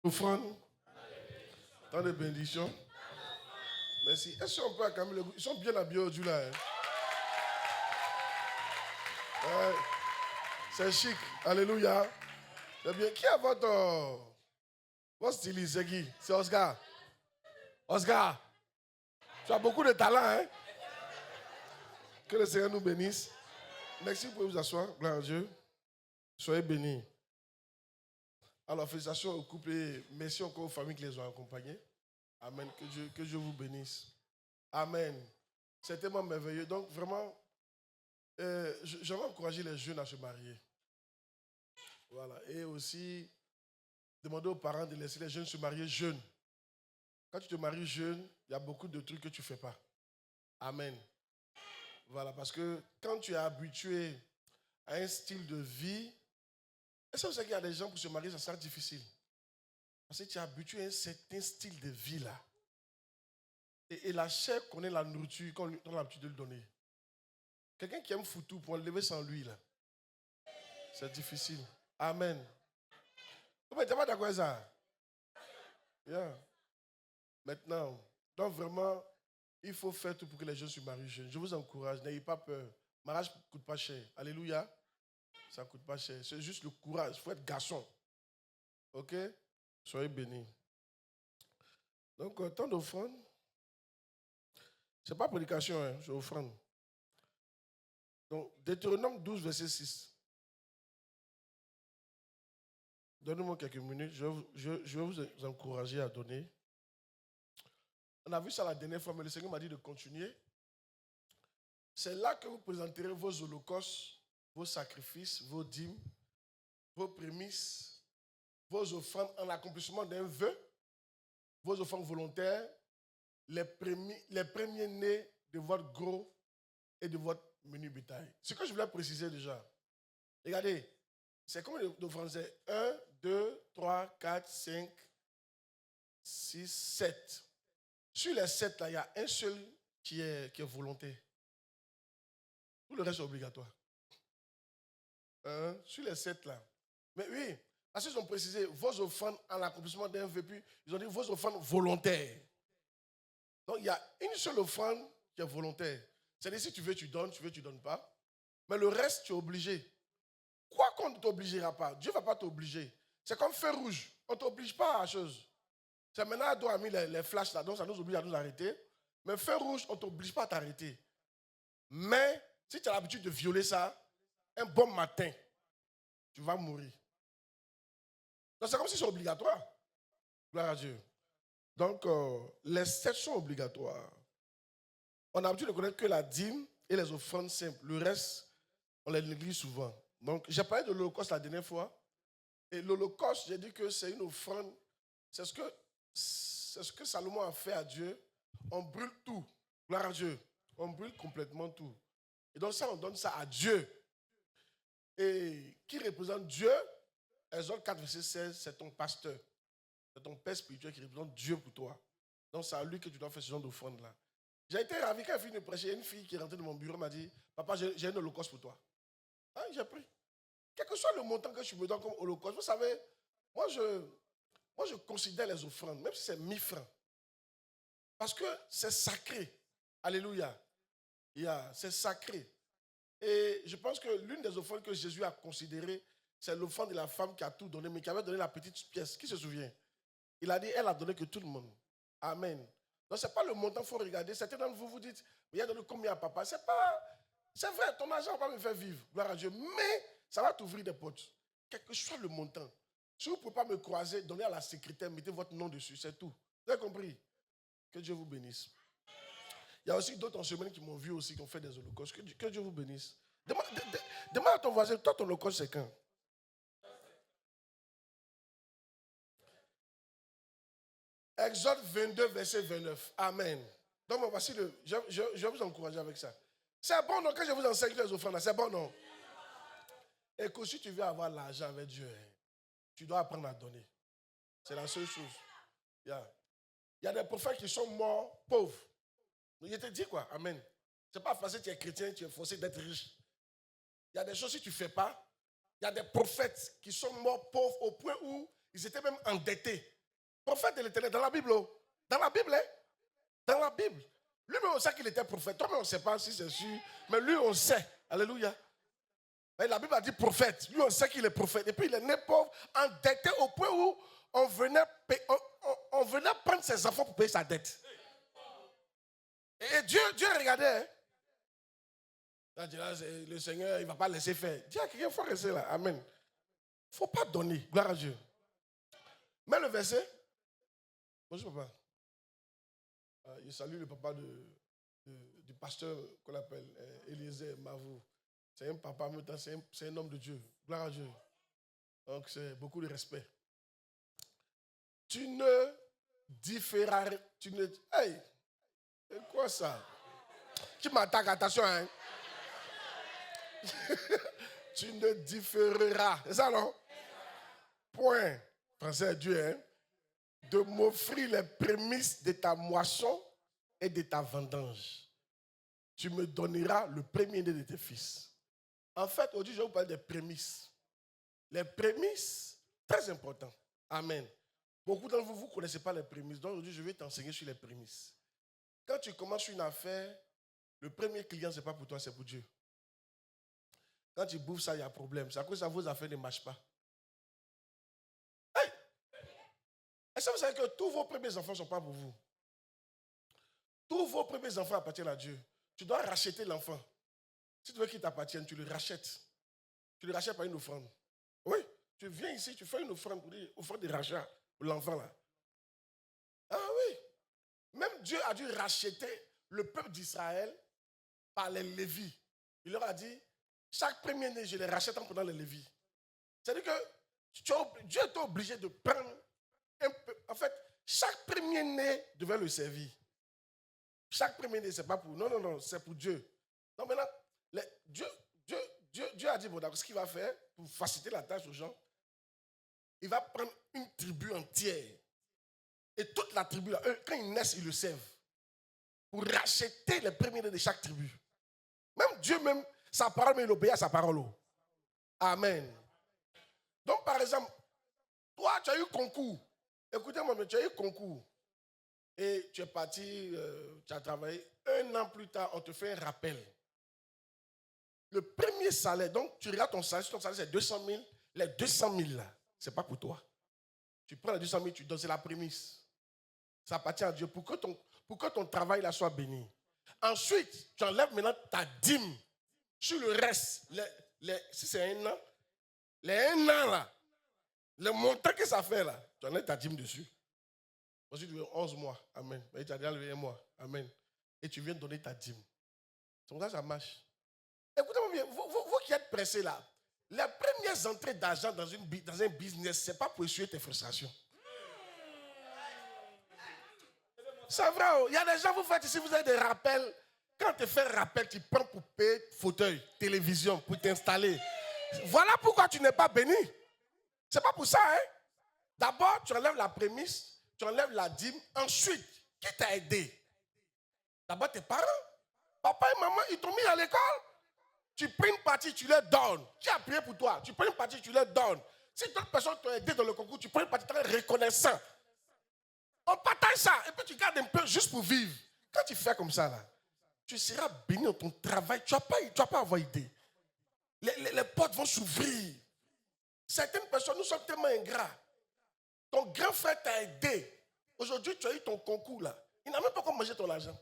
Offrande. Tant de bénédictions. Merci. Est-ce qu'on peut acclamer le groupe? Ils sont bien habillés aujourd'hui là. Hein? Ouais. C'est chic. Alléluia. C'est bien. Qui a votre styliste? C'est qui? C'est Oscar. Oscar. Tu as beaucoup de talent, hein? Que le Seigneur nous bénisse. Merci, vous pouvez vous asseoir. Gloire à Dieu. Soyez bénis. Alors, félicitations au couple et merci encore aux familles qui les ont accompagnés. Amen. Que Dieu vous bénisse. Amen. C'est tellement merveilleux. Donc, vraiment, j'aimerais encourager les jeunes à se marier. Voilà. Et aussi, demander aux parents de laisser les jeunes se marier jeunes. Quand tu te maries jeune, il y a beaucoup de trucs que tu ne fais pas. Amen. Voilà. Parce que quand tu es habitué à un style de vie, est-ce que vous savez qu'il y a des gens pour se marier, ça sera difficile? Parce que tu es habitué à un certain style de vie là. Et la chair connaît la nourriture qu'on a l'habitude de lui donner. Quelqu'un qui aime foutu pour enlever sans lui là, c'est difficile. Amen. Tu n'es pas d'accord avec ça? Yeah. Maintenant, donc vraiment, il faut faire tout pour que les jeunes se marient jeunes. Je vous encourage, n'ayez pas peur. Mariage ne coûte pas cher. Alléluia. Ça ne coûte pas cher. C'est juste le courage. Il faut être garçon. Ok? Soyez bénis. Donc, temps d'offrande. Ce n'est pas prédication, hein, c'est offrande. Donc, Deutéronome 12, verset 6. Donnez-moi quelques minutes. Je vais vous encourager à donner. On a vu ça la dernière fois, mais le Seigneur m'a dit de continuer. C'est là que vous présenterez vos holocaustes, vos sacrifices, vos dîmes, vos prémices, vos offrandes en accomplissement d'un vœu, vos offrandes volontaires, les premiers-nés de votre gros et de votre menu bétail. Ce que je voulais préciser déjà. Regardez, c'est combien d'offrandes? C'est 1, 2, 3, 4, 5, 6, 7. Sur les 7, là, il y a un seul qui est volontaire. Tout le reste est obligatoire. Sur les 7, là. Mais oui, parce qu'ils ont précisé vos offrandes en accomplissement d'un vœu, puis ils ont dit vos offrandes volontaires. Donc, il y a une seule offrande qui est volontaire. C'est-à-dire, si tu veux, tu donnes, tu veux, tu ne donnes pas. Mais le reste, tu es obligé. Quoi qu'on ne t'obligera pas, Dieu ne va pas t'obliger. C'est comme feu rouge. On ne t'oblige pas à la chose. C'est maintenant, on a mis les flashs là, donc ça nous oblige à nous arrêter. Mais feu rouge, on ne t'oblige pas à t'arrêter. Mais, si tu as l'habitude de violer ça, un bon matin, tu vas mourir. Donc, c'est comme si c'est obligatoire. Gloire à Dieu. Donc, les 7 sont obligatoires. On a l'habitude de connaître que la dîme et les offrandes simples. Le reste, on les néglige souvent. Donc, j'ai parlé de l'Holocauste la dernière fois. Et l'Holocauste, j'ai dit que c'est une offrande. C'est ce que Salomon a fait à Dieu. On brûle tout. Gloire à Dieu. On brûle complètement tout. Et donc ça, on donne ça à Dieu. Et qui représente Dieu? Exode 4, verset 16, c'est ton pasteur. C'est ton père spirituel qui représente Dieu pour toi. Donc c'est à lui que tu dois faire ce genre d'offrande-là. J'ai été ravi quand elle finit de prêcher. Une fille qui est rentrée dans mon bureau m'a dit, papa, j'ai un holocauste pour toi. Hein, j'ai pris. Quel que soit le montant que je me donne comme holocauste, vous savez, moi je considère les offrandes, même si c'est 1000 francs. Parce que c'est sacré. Alléluia. C'est sacré. Et je pense que l'une des offrandes que Jésus a considérées, c'est l'offrande de la femme qui a tout donné, mais qui avait donné la petite pièce. Qui se souvient? Il a dit, elle a donné que tout le monde. Amen. Donc, ce n'est pas le montant qu'il faut regarder. Certains d'entre vous vous dites, mais il a donné combien à papa? C'est vrai, ton argent ne va pas me faire vivre, gloire à Dieu. Mais ça va t'ouvrir des portes. Quel que soit le montant. Si vous ne pouvez pas me croiser, donnez à la secrétaire, mettez votre nom dessus, c'est tout. Vous avez compris? Que Dieu vous bénisse. Il y a aussi d'autres en semaine qui m'ont vu aussi, qui ont fait des holocaustes. Que Dieu vous bénisse. Demande à ton voisin, toi ton holocauste c'est quand? Exode 22, verset 29. Amen. Donc, voici je vais vous encourager avec ça. C'est bon, non? Quand je vous enseigne les offrandes, c'est bon, non? Et que si tu veux avoir l'argent avec Dieu, tu dois apprendre à donner. C'est la seule chose. Il y a des prophètes qui sont morts pauvres. Il te dit quoi? Amen. C'est pas facile, tu es chrétien, tu es forcé d'être riche. Il y a des choses que tu ne fais pas. Il y a des prophètes qui sont morts pauvres au point où ils étaient même endettés. Prophète de l'Éternel, dans la Bible. Dans la Bible, hein? Dans la Bible. Lui-même, on sait qu'il était prophète. Toi-même, on ne sait pas si c'est sûr. Mais lui, on sait. Alléluia. Et la Bible a dit prophète. Lui, on sait qu'il est prophète. Et puis, il est né pauvre, endetté au point où on venait prendre ses enfants pour payer sa dette. Et Dieu regardait. Hein? Le Seigneur, il ne va pas laisser faire. Dis à quelqu'un, il faut rester là. Amen. Il ne faut pas donner. Gloire à Dieu. Mais le verset. Bonjour, papa. Je salue le papa du pasteur qu'on appelle Eliezer Mavou. C'est un papa, mais c'est un homme de Dieu. Gloire à Dieu. Donc, c'est beaucoup de respect. Tu ne différeras. Hey! C'est quoi ça? Tu m'attaques, attention, hein? Tu ne différeras. C'est ça, non? Point. Français Dieu, hein? De m'offrir les prémices de ta moisson et de ta vendange. Tu me donneras le premier-né de tes fils. En fait, aujourd'hui, je vais vous parler des prémices. Les prémices, très important. Amen. Beaucoup d'entre vous ne connaissez pas les prémices. Donc aujourd'hui, je vais t'enseigner sur les prémices. Quand tu commences une affaire, le premier client, ce n'est pas pour toi, c'est pour Dieu. Quand tu bouffes ça, il y a problème. C'est à cause de ça, vos affaires ne marchent pas. Hey! Est-ce que vous savez que tous vos premiers enfants ne sont pas pour vous? Tous vos premiers enfants appartiennent à Dieu. Tu dois racheter l'enfant. Si tu veux qu'il t'appartienne, tu le rachètes. Tu le rachètes par une offrande. Oui, tu viens ici, tu fais une offrande pour dire, offrande de rachat pour l'enfant là. Ah oui. Même Dieu a dû racheter le peuple d'Israël par les Lévites. Il leur a dit, chaque premier-né, je les rachète en prenant les Lévites. C'est-à-dire que Dieu était obligé de prendre un peu. En fait, chaque premier-né devait le servir. Chaque premier-né, ce n'est pas pour. Non, c'est pour Dieu. Donc maintenant, Dieu a dit, bon, d'accord, ce qu'il va faire pour faciliter la tâche aux gens, il va prendre une tribu entière. Et toute la tribu, là, eux, quand ils naissent, ils le servent. Pour racheter les premiers-nés de chaque tribu. Même Dieu, même, sa parole, mais il obéit à sa parole. Amen. Donc, par exemple, toi, tu as eu concours. Écoutez-moi, mais tu as eu concours. Et tu es parti, tu as travaillé. 1 an plus tard, on te fait un rappel. Le premier salaire, donc tu regardes ton salaire c'est 200 000. Les 200 000 là, ce n'est pas pour toi. Tu prends les 200 000, tu donnes, c'est la prémisse. Ça appartient à Dieu pour que ton travail là soit béni. Ensuite, tu enlèves maintenant ta dîme sur le reste. Si c'est 1 an, les 1 an là, le montant que ça fait là, tu enlèves ta dîme dessus. Ensuite, tu veux 11 mois. Amen. Et tu as déjà levé 1 mois. Amen. Et tu viens donner ta dîme. C'est comme ça marche. Écoutez-moi bien, vous qui êtes pressés là, les premières entrées d'argent dans un business, ce n'est pas pour essuyer tes frustrations. C'est vrai, il y a des gens, vous faites ici, vous avez des rappels. Quand tu fais un rappel, tu prends pour payer fauteuil, télévision, pour t'installer. Voilà pourquoi tu n'es pas béni. Ce n'est pas pour ça, hein. D'abord, tu enlèves la prémisse, tu enlèves la dîme. Ensuite, qui t'a aidé? D'abord, tes parents. Papa et maman, ils t'ont mis à l'école. Tu prends une partie, tu leur donnes. Qui a prié pour toi? Tu prends une partie, tu leur donnes. Si d'autres personnes t'ont aidé dans le concours, tu prends une partie, tu es reconnaissant. On partage ça et puis tu gardes un peu juste pour vivre. Quand tu fais comme ça, là, tu seras béni dans ton travail. Tu ne vas pas avoir idée. Les portes vont s'ouvrir. Certaines personnes, nous sommes tellement ingrats. Ton grand frère t'a aidé. Aujourd'hui, tu as eu ton concours là. Il n'a même pas comment manger ton argent.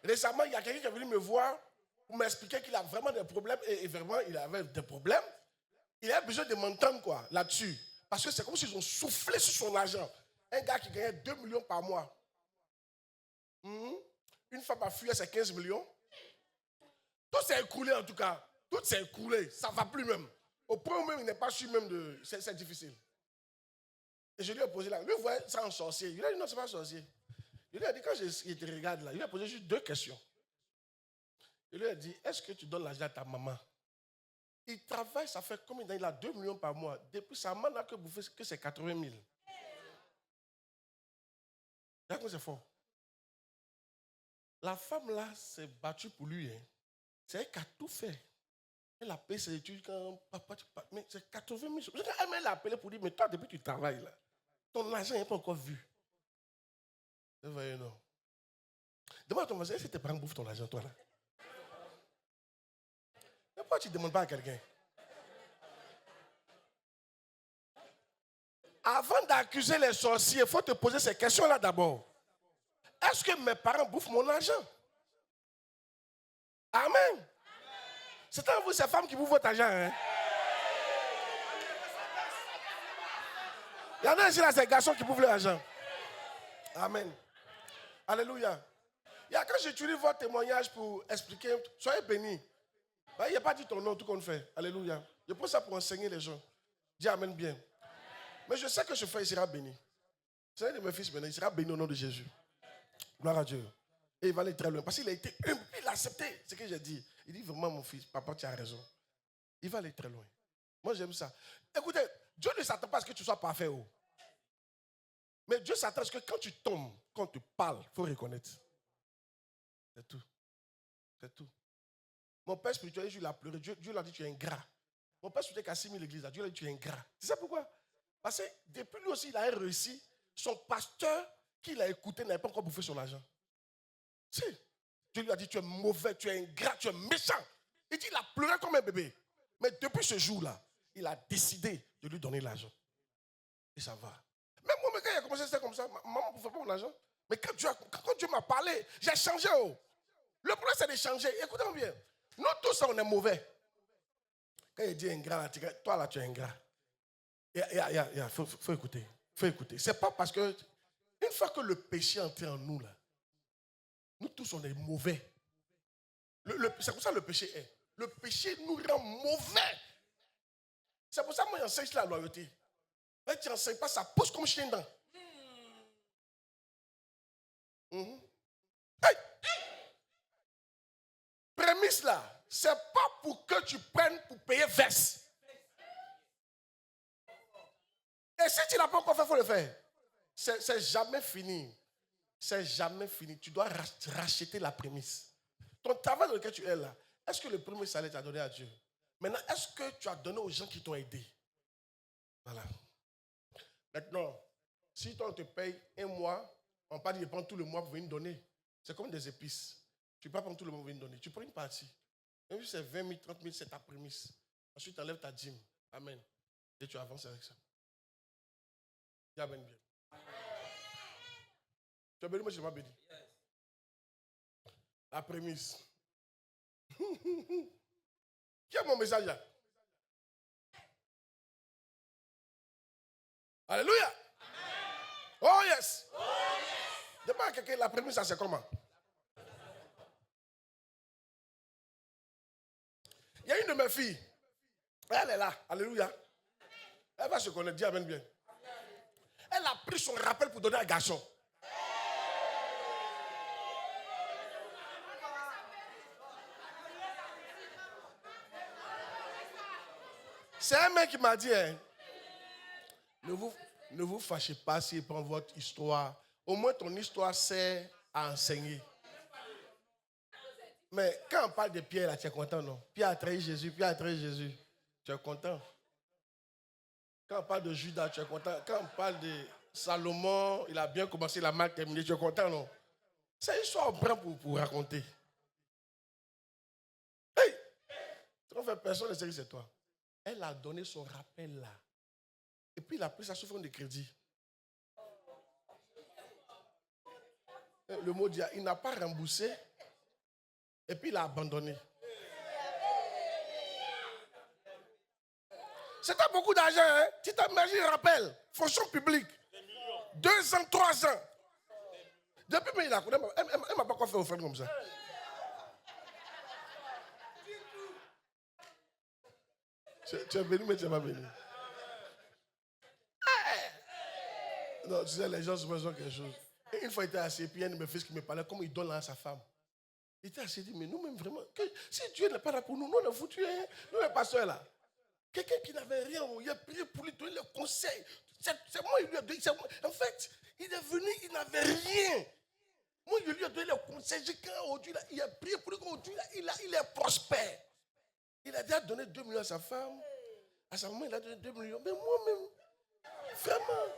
Récemment, il y a quelqu'un qui est venu me voir pour m'expliquer qu'il a vraiment des problèmes. Et vraiment, il avait des problèmes. Il a besoin de m'entendre quoi, là-dessus. Parce que c'est comme s'ils ont soufflé sur son argent. Un gars qui gagnait 2 millions par mois. Une femme à fuir, c'est 15 millions. Tout s'est écoulé en tout cas. Tout s'est écoulé. Ça ne va plus même. Au point où même il n'est pas sûr même de... C'est difficile. Et je lui ai posé là. Lui, voyait ça en sorcier. Il a dit non, ce n'est pas un sorcier. Il lui a dit, quand il te regarde là, il lui a posé juste 2 questions. Il lui a dit, est-ce que tu donnes l'argent à ta maman? Il travaille, ça fait combien d'années? Il a 2 millions par mois. Depuis sa maman n'a que bouffé que c'est 80 000. D'accord, c'est fort. La femme là s'est battue pour lui. Hein. C'est elle qui a tout fait. Elle a payé ses études quand papa, mais c'est 80 000 choses. Elle l'a appelé pour dire, mais toi, depuis que tu travailles là, ton argent n'est pas encore vu. Vous voyez, non. Demande à ton voisin, est-ce que tes parents bouffent ton argent, toi là? Mais pourquoi tu ne demandes pas à quelqu'un? Avant d'accuser les sorciers, il faut te poser ces questions-là d'abord. Est-ce que mes parents bouffent mon argent? Amen. C'est à vous, ces femmes qui bouffent votre argent. Hein? Il y en a ici, là, ces garçons qui bouffent leur argent. Amen. Alléluia. Il y a quand j'utilise votre témoignage pour expliquer, soyez bénis. Il n'y a pas dit ton nom, tout qu'on fait. Alléluia. Je prends ça pour enseigner les gens. Dis Amen bien. Mais je sais que ce frère, il sera béni. C'est un de mes fils maintenant, il sera béni au nom de Jésus. Gloire à Dieu. Et il va aller très loin. Parce qu'il a été humble, il a accepté ce que j'ai dit. Il dit vraiment, mon fils, papa, tu as raison. Il va aller très loin. Moi, j'aime ça. Écoutez, Dieu ne s'attend pas à ce que tu sois parfait. Oh. Mais Dieu s'attend à ce que quand tu tombes, quand tu parles, il faut reconnaître. C'est tout. C'est tout. Mon père spirituel, il a pleuré. Dieu lui a dit, tu es ingrat. Mon père spirituel qui a 6 000 églises, Dieu lui a dit, tu es ingrat. Tu sais pourquoi? Parce que depuis lui aussi, il a réussi. Son pasteur qu'il a écouté n'avait pas encore bouffé son argent. Si. Dieu lui a dit, tu es mauvais, tu es ingrat, tu es méchant. Il dit, il a pleuré comme un bébé. Mais depuis ce jour-là, il a décidé de lui donner l'argent. Et ça va. Même moi, quand il a commencé, c'était comme ça. Maman ne bouffait pas mon argent. Mais quand Dieu m'a parlé, j'ai changé. Oh. Le problème, c'est de changer. Écoutez-moi bien. Nous tous, on est mauvais. Quand il dit ingrat, toi là, tu es ingrat. Il faut écouter. Faut écouter. C'est pas parce que, une fois que le péché est entré en nous, là, nous tous, on est mauvais. C'est pour ça que le péché est. Le péché nous rend mauvais. C'est pour ça que moi, j'enseigne la loyauté. Mais tu n'enseignes pas, ça pousse comme chien dedans. Hey! Prémisse là, c'est pas pour que tu prennes pour payer veste. Et si tu n'as pas encore fait, il faut le faire. C'est jamais fini. C'est jamais fini. Tu dois racheter la prémisse. Ton travail dans lequel tu es là, est-ce que le premier salaire t'a donné à Dieu? Maintenant, est-ce que tu as donné aux gens qui t'ont aidé? Voilà. Maintenant, si toi on te paye un mois, on ne va pas dire prendre tout le mois pour venir donner. C'est comme des épices. Tu ne peux pas prendre tout le mois pour venir donner. Tu prends une partie. Même si c'est 20 000, 30 000, c'est ta prémisse. Ensuite, tu enlèves ta dîme. Amen. Et tu avances avec ça. Amen bien. Tu as béni, moi je m'ai béni. La prémisse. Qui a mon message là? Alléluia. Oh yes. Demande à quelqu'un, la prémisse, ça c'est comment? Il y a une de mes filles. Elle est là. Alléluia. Elle va se connaître. Dis amen bien. Elle a pris son rappel pour donner à un garçon. C'est un mec qui m'a dit, hein, ne vous fâchez pas s'il prend votre histoire. Au moins ton histoire sert à enseigner. Mais quand on parle de Pierre, là, tu es content, non? Pierre a trahi Jésus, Pierre a trahi Jésus. Tu es content. Quand on parle de Judas, tu es content. Quand on parle de Salomon, il a bien commencé, il a mal terminé, tu es content, non? C'est une histoire prend pour raconter. Hey! Tu fait personne ne sait que c'est toi. Elle a donné son rappel là. Et puis il a pris ça sous forme de crédit. Le mot dit, il n'a pas remboursé. Et puis il a abandonné. C'était beaucoup d'argent, hein? Tu t'imagines, rappel, fonction publique. 2 ans, 3 ans. Depuis, mais il a connu, elle ne m'a pas quoi faire offrande comme ça. Tu es béni, mais tu n'es pas béni. Non, tu sais, les gens se besoin de quelque chose. Et une fois, il était assis, puis il y a un de mes fils qui me parlait, comment il donne à sa femme. Il était assis, il dit, mais nous-mêmes, vraiment, si Dieu n'est pas là pour nous, nous, on est foutus, hein? Nous, les pasteurs, là. Quelqu'un qui n'avait rien, il a prié pour lui donner le conseil. C'est moi, il lui a donné. En fait, il est venu, il n'avait rien. Moi, je lui ai donné le C'est qu'aujourd'hui, il a prié pour lui qu'aujourd'hui, il est prospère. Il a déjà donné 2 millions à sa femme. À sa maman, il a donné 2 millions. Mais moi-même, vraiment.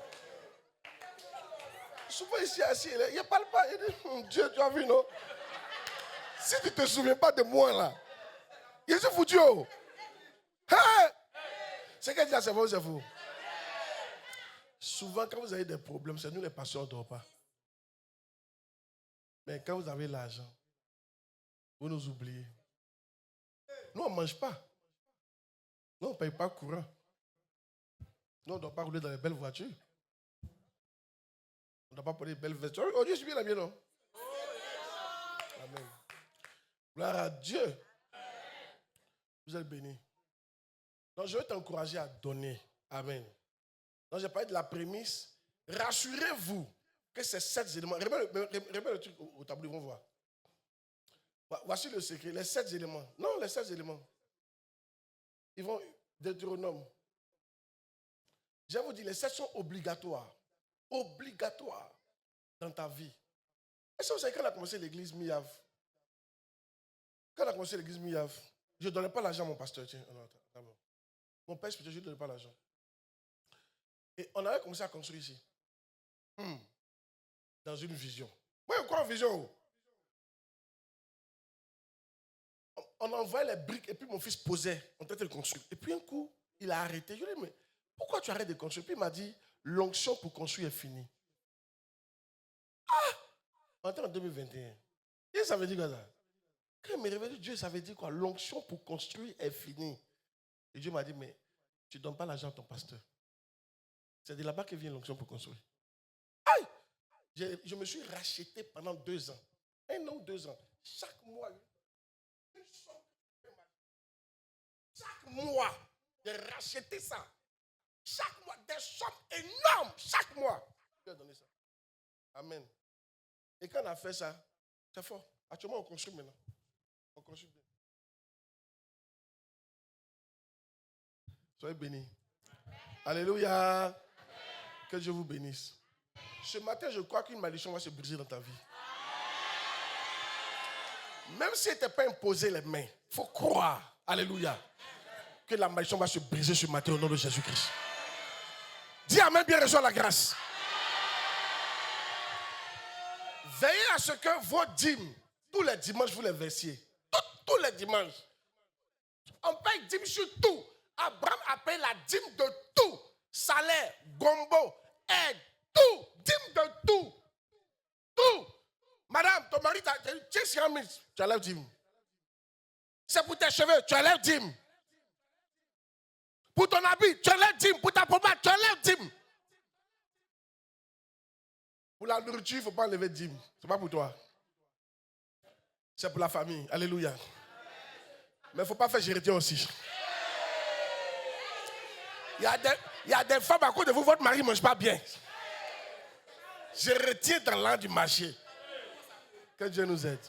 Souvent ici, assis, il ne parle pas. Il dit, Dieu, tu as vu, non? Si tu ne te souviens pas de moi, là, je suis foutu. Hey! C'est qu'elle dit à sa femme, c'est fou. Souvent, quand vous avez des problèmes, c'est nous les pasteurs, on ne dort pas. Mais quand vous avez l'argent, vous nous oubliez. Nous, on ne mange pas. Nous, on ne paye pas courant. Nous, on ne doit pas rouler dans les belles voitures. On ne doit pas porter des belles vestes. Oh Dieu, je suis bien habillé, non? Amen. Gloire à Dieu. Vous êtes bénis. Donc, je vais t'encourager à donner. Amen. Donc, j'ai parlé de la prémisse. Rassurez-vous que ces 7 éléments. Remets le truc au tableau, ils vont voir. Voici le secret. Les 7 éléments. Non, les 7 éléments. Ils vont Deutéronome. Je vais vous dire, les 7 sont obligatoires. Obligatoires dans ta vie. Est-ce que vous savez quand on a commencé l'église Miav? Quand on a commencé l'église Miav, je ne donnais pas l'argent à mon pasteur. Tiens, attends. Mon père, je ne donnais pas l'argent. Et on avait commencé à construire ici. Dans une vision. Oui, quoi en vision? On envoyait les briques et puis mon fils posait. On tentait de construire. Et puis un coup, il a arrêté. Je lui ai dit, mais pourquoi tu arrêtes de construire? Puis il m'a dit, l'onction pour construire est finie. Ah! On était en 2021. Et ça veut dire quoi ça? Quand il m'est révélé, Dieu, ça veut dire quoi? L'onction pour construire est finie. Et Dieu m'a dit, mais tu ne donnes pas l'argent à ton pasteur. C'est de là-bas que vient l'onction pour construire. Aïe! Je me suis racheté pendant 2 ans. 1 an ou 2 ans. Chaque mois, j'ai racheté ça. Chaque mois, des sommes énormes. Chaque mois. Dieu a donné ça. Amen. Et quand on a fait ça, c'est fort. Actuellement, on construit maintenant. On construit bien. Soyez bénis. Alléluia. Amen. Que Dieu vous bénisse. Ce matin, je crois qu'une malédiction va se briser dans ta vie. Même si elle ne t'a pas imposé les mains, il faut croire. Alléluia. Que la malédiction va se briser ce matin au nom de Jésus-Christ. Dis amen, bien reçois la grâce. Veillez à ce que vos dîmes, tous les dimanches, vous les versiez. Tous les dimanches. On paye dîme sur tout. Abraham a payé la dîme de tout. Salaire, gombo, aide, tout. Dîme de tout. Tout. Madame, ton mari, tu es sur un ministre, tu enlèves dîme. C'est pour tes cheveux, tu enlèves dîme. Pour ton habit, tu enlèves dîme. Pour ta pommade, tu enlèves dîme. Pour la nourriture, il ne faut pas enlever dîme. Ce n'est pas pour toi. C'est pour la famille. Alléluia. Mais il ne faut pas faire gérer aussi. Il y a des femmes à cause de vous, votre mari ne mange pas bien. Je retiens dans l'an du marché. Que Dieu nous aide.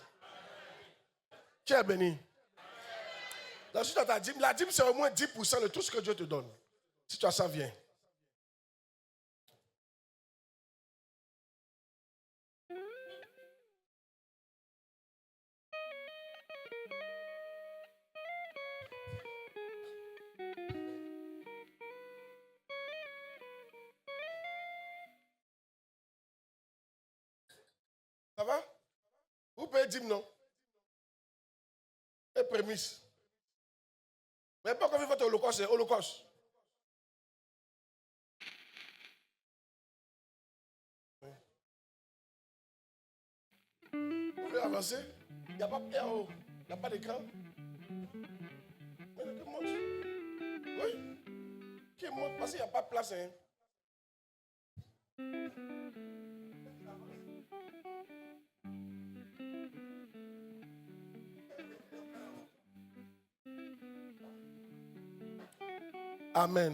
Tu es béni. Donc, si tu as ta dîme, la dîme c'est au moins 10% de tout ce que Dieu te donne. Si tu as ça, viens. Ça va? Vous payez dîme, non? Et prémisse. Mais pas comme il faut holocauste, c'est holocauste. Oui. Vous pouvez avancer? Il n'y a pas PAO. Il n'y a pas d'écran. Mais qui monte? Oui. Qui monte? Parce qu'il n'y a pas de place. Hein. Amen.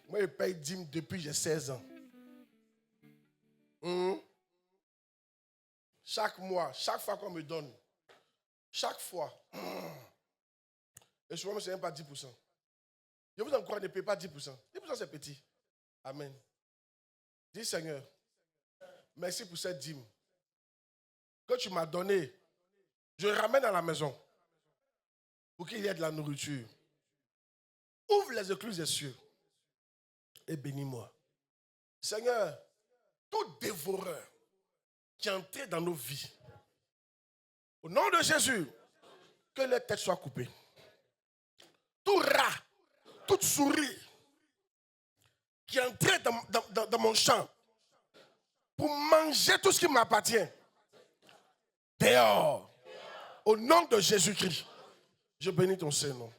Moi, je paye dîme depuis j'ai 16 ans. Chaque mois, chaque fois qu'on me donne, chaque fois. Et souvent, ce n'est même pas 10%. Je vous encourage, ne payez pas 10%. 10% c'est petit. Amen. Dis Seigneur, merci pour cette dîme que tu m'as donnée. Je ramène à la maison pour qu'il y ait de la nourriture. Ouvre les écluses des cieux et bénis-moi. Seigneur, tout dévoreur qui est entré dans nos vies, au nom de Jésus, que les têtes soient coupées. Tout rat, toute souris qui est entré dans mon champ pour manger tout ce qui m'appartient, dehors, au nom de Jésus-Christ, je bénis ton Saint-Nom.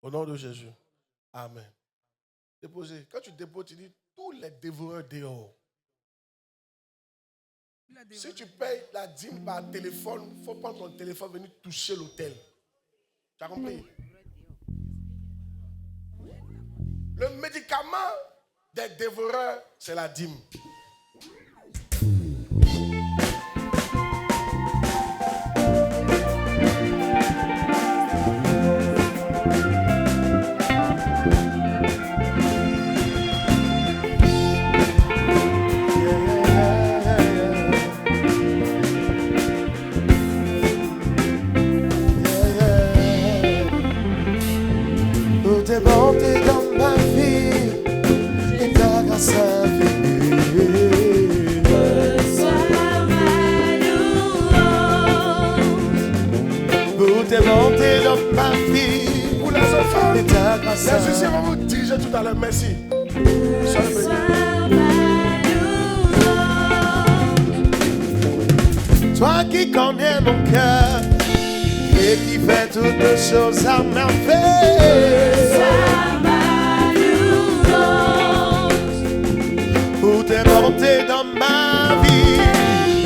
Au nom de Jésus. Amen. Déposez. Quand tu déposes, tu dis tous les dévoreurs dehors. Si tu payes la dîme par téléphone, il faut prendre ton téléphone et venir toucher l'autel. Tu as compris? Le médicament des dévoreurs, c'est la dîme. T'es bonté dans ma vie et ta grâce infinie. Reçois ma louange. Pour tes bontés dans ma vie. Pour les enfants, et ta grâce les huissiers vont vous diriger tout à l'heure. Merci. Reçois ma louange. Toi qui connais mon cœur et qui fait toutes choses à merveille. Pour tes bontés dans ma vie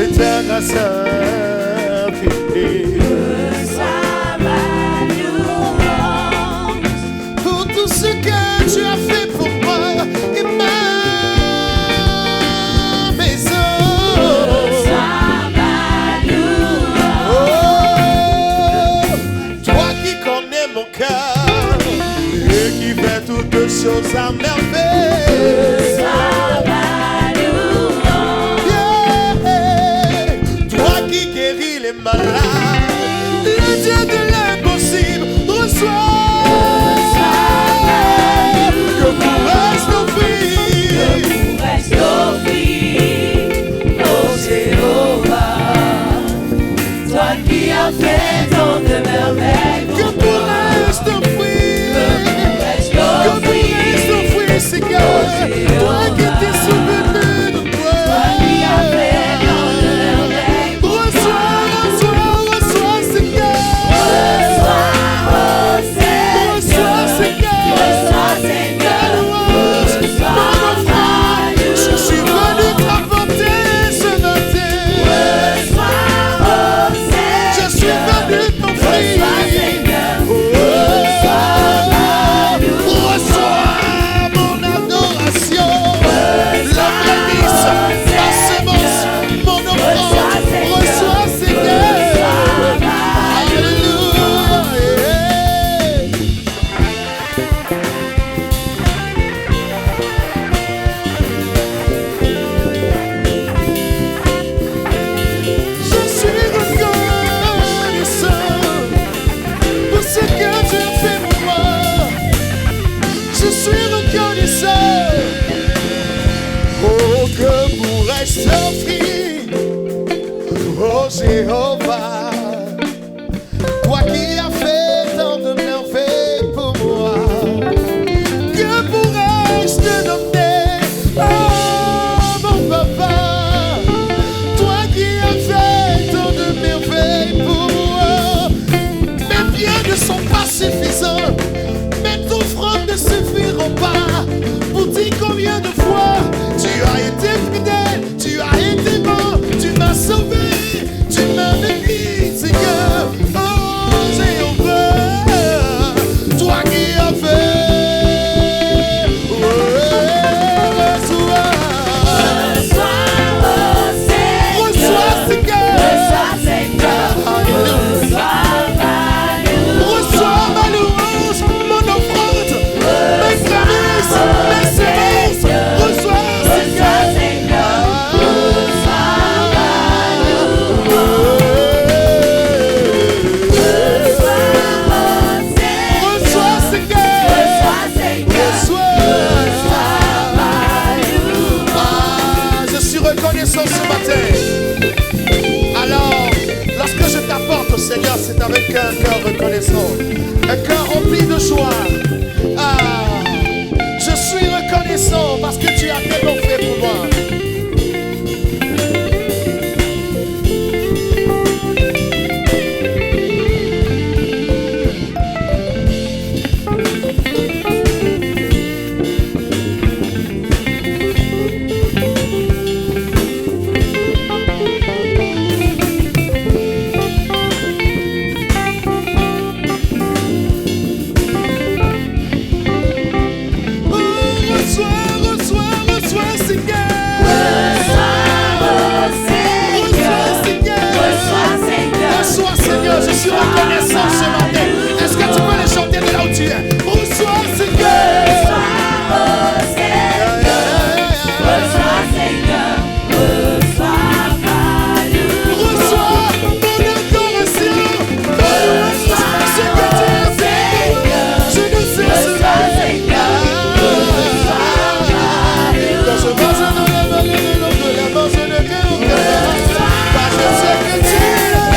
et ta grâce infinie. Pour tout ce que tu as fait pour moi et ma maison. Toi qui connais mon cœur et qui fait toutes choses à merveille. Malade, le Dieu de l'impossible, reçois. Que pourrais-je t'offrir, oh Jéhovah, toi qui as fait tant de merveilles. Que pourrais-je t'offrir, Seigneur, toi qui t'es souvenu de toi. Toi qui as fait tant de merveilles. Reçois, Seigneur. Je suis venu t'apporter ce matin. Je suis venu t'offrir. Reçois mon adoration. La prémisse, ma semence, mon offrande. Reçois, Seigneur. Jéhovah, toi qui as fait tant de merveilles pour moi, que pourrais-je te donner, oh mon papa, toi qui as fait tant de merveilles pour moi. Mes biens ne sont pas suffisants, mes offrandes ne suffiront pas pour dire combien de fois tu as été fidèle, tu as été bon, tu m'as sauvé. Tu m'as reconnaissant ce matin. Alors, lorsque je t'apporte au Seigneur, c'est avec un cœur reconnaissant, un cœur rempli de joie. Ah, je suis reconnaissant parce que tu as tellement fait pour moi. Je suis reconnaissant ce matin. Est-ce que tu peux les chanter de là où tu es? Bonsoir Seigneur. Bonsoir Seigneur. Bonsoir Seigneur. Bonsoir Seigneur. Reçois mon adoration. Bonsoir ce que tu as fait. Je ne sais ce Seigneur. Quand je marche dans la vallée de l'ombre de la mort, je ne crains aucun. Car je sais que tu es là.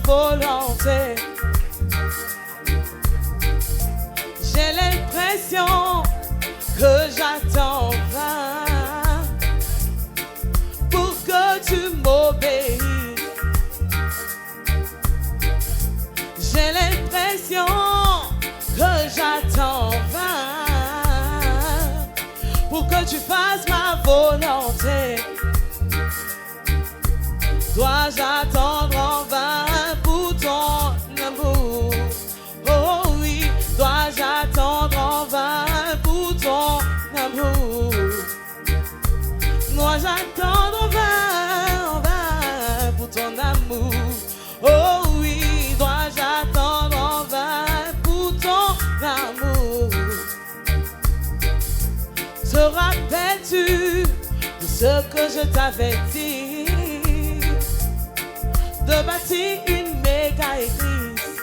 volonté. J'ai l'impression que j'attends vain pour que tu m'obéisses. J'ai l'impression que j'attends vain pour que tu fasses ma volonté. Dois-je attendre en vain pour ton amour? Oh oui, dois-je attendre en vain pour ton amour? Dois-je attendre en vain pour ton amour? Oh oui, dois-je attendre en vain pour ton amour? Te rappelles-tu de ce que je t'avais dit? De bâtir une méga église.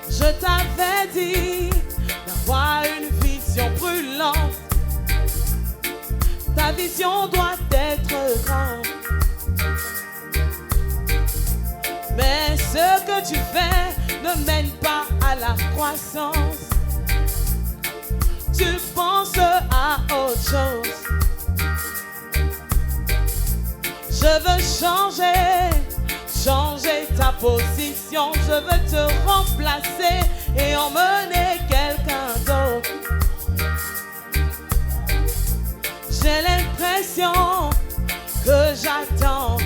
Je t'avais dit d'avoir une vision brûlante. Ta vision doit être grande. Mais ce que tu fais ne mène pas à la croissance. Tu penses à autre chose. Je veux changer ta position. Je veux te remplacer et emmener quelqu'un d'autre. J'ai l'impression que j'attends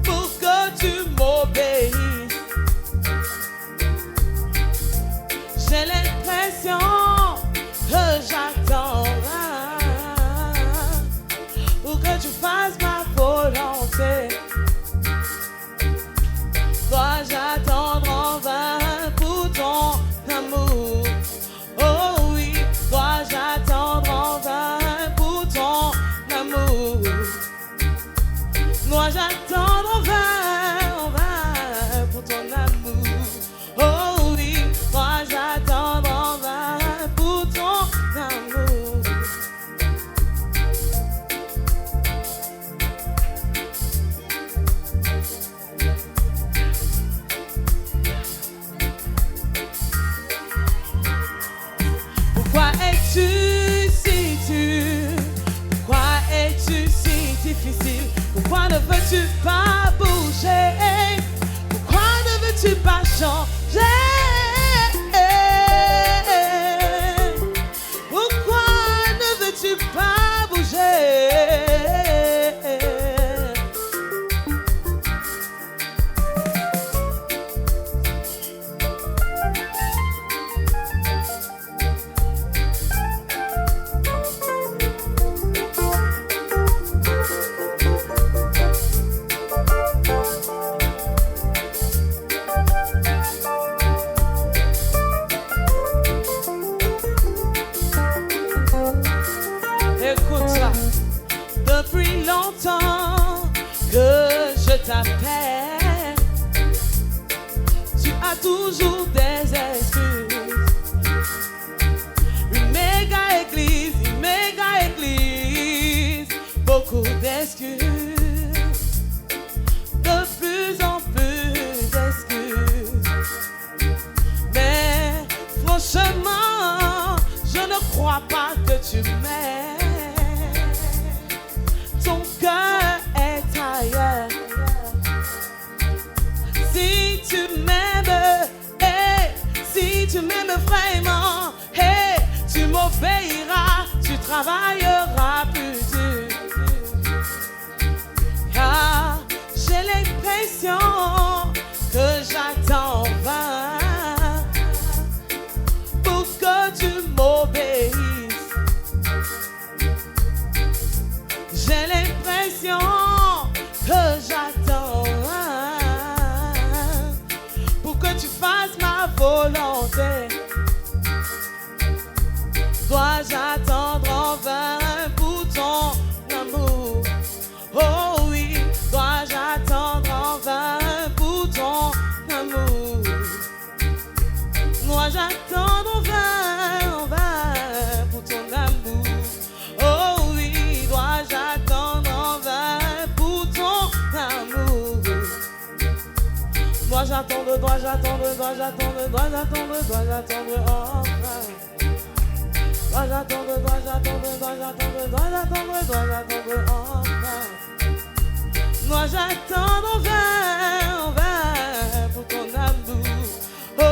pour que tu m'obéisses. J'ai l'impression que j'attends pour que tu fasses ma volonté. Dois-je attendre en vain pour ton amour? Oh oui, dois-je attendre en vain pour ton amour? Dois-je attendre en vain pour ton amour? Oh oui, dois-je attendre en vain pour ton amour? Pourquoi es-tu si dur? Pourquoi es-tu si difficile? Pourquoi ne veux-tu pas bouger? Pourquoi ne veux-tu pas changer? Pourquoi ne veux-tu pas bouger? Écoute ça, depuis longtemps que je t'appelle, tu as toujours des excuses. Une méga église, beaucoup d'excuses, de plus en plus d'excuses. Mais franchement, je ne crois pas que tu m'aimes. Ton cœur est ailleurs. Si tu m'aimes, hey, si tu m'aimes vraiment, hey, tu m'obéiras, tu travailleras plus dur. Car j'ai l'impression que j'attends vain pour que tu m'obéisses. J'ai l'impression que j'attends pour que tu fasses ma volonté. j'attendre, dois-je attendre, dois-je attendre, dois-je attendre, dois-je attendre enfin. Dois-je attendre, dois-je attendre, dois-je attendre, dois-je attendre, dois-je attendre enfin. Dois-je attendre en vain pour ton amour. Oh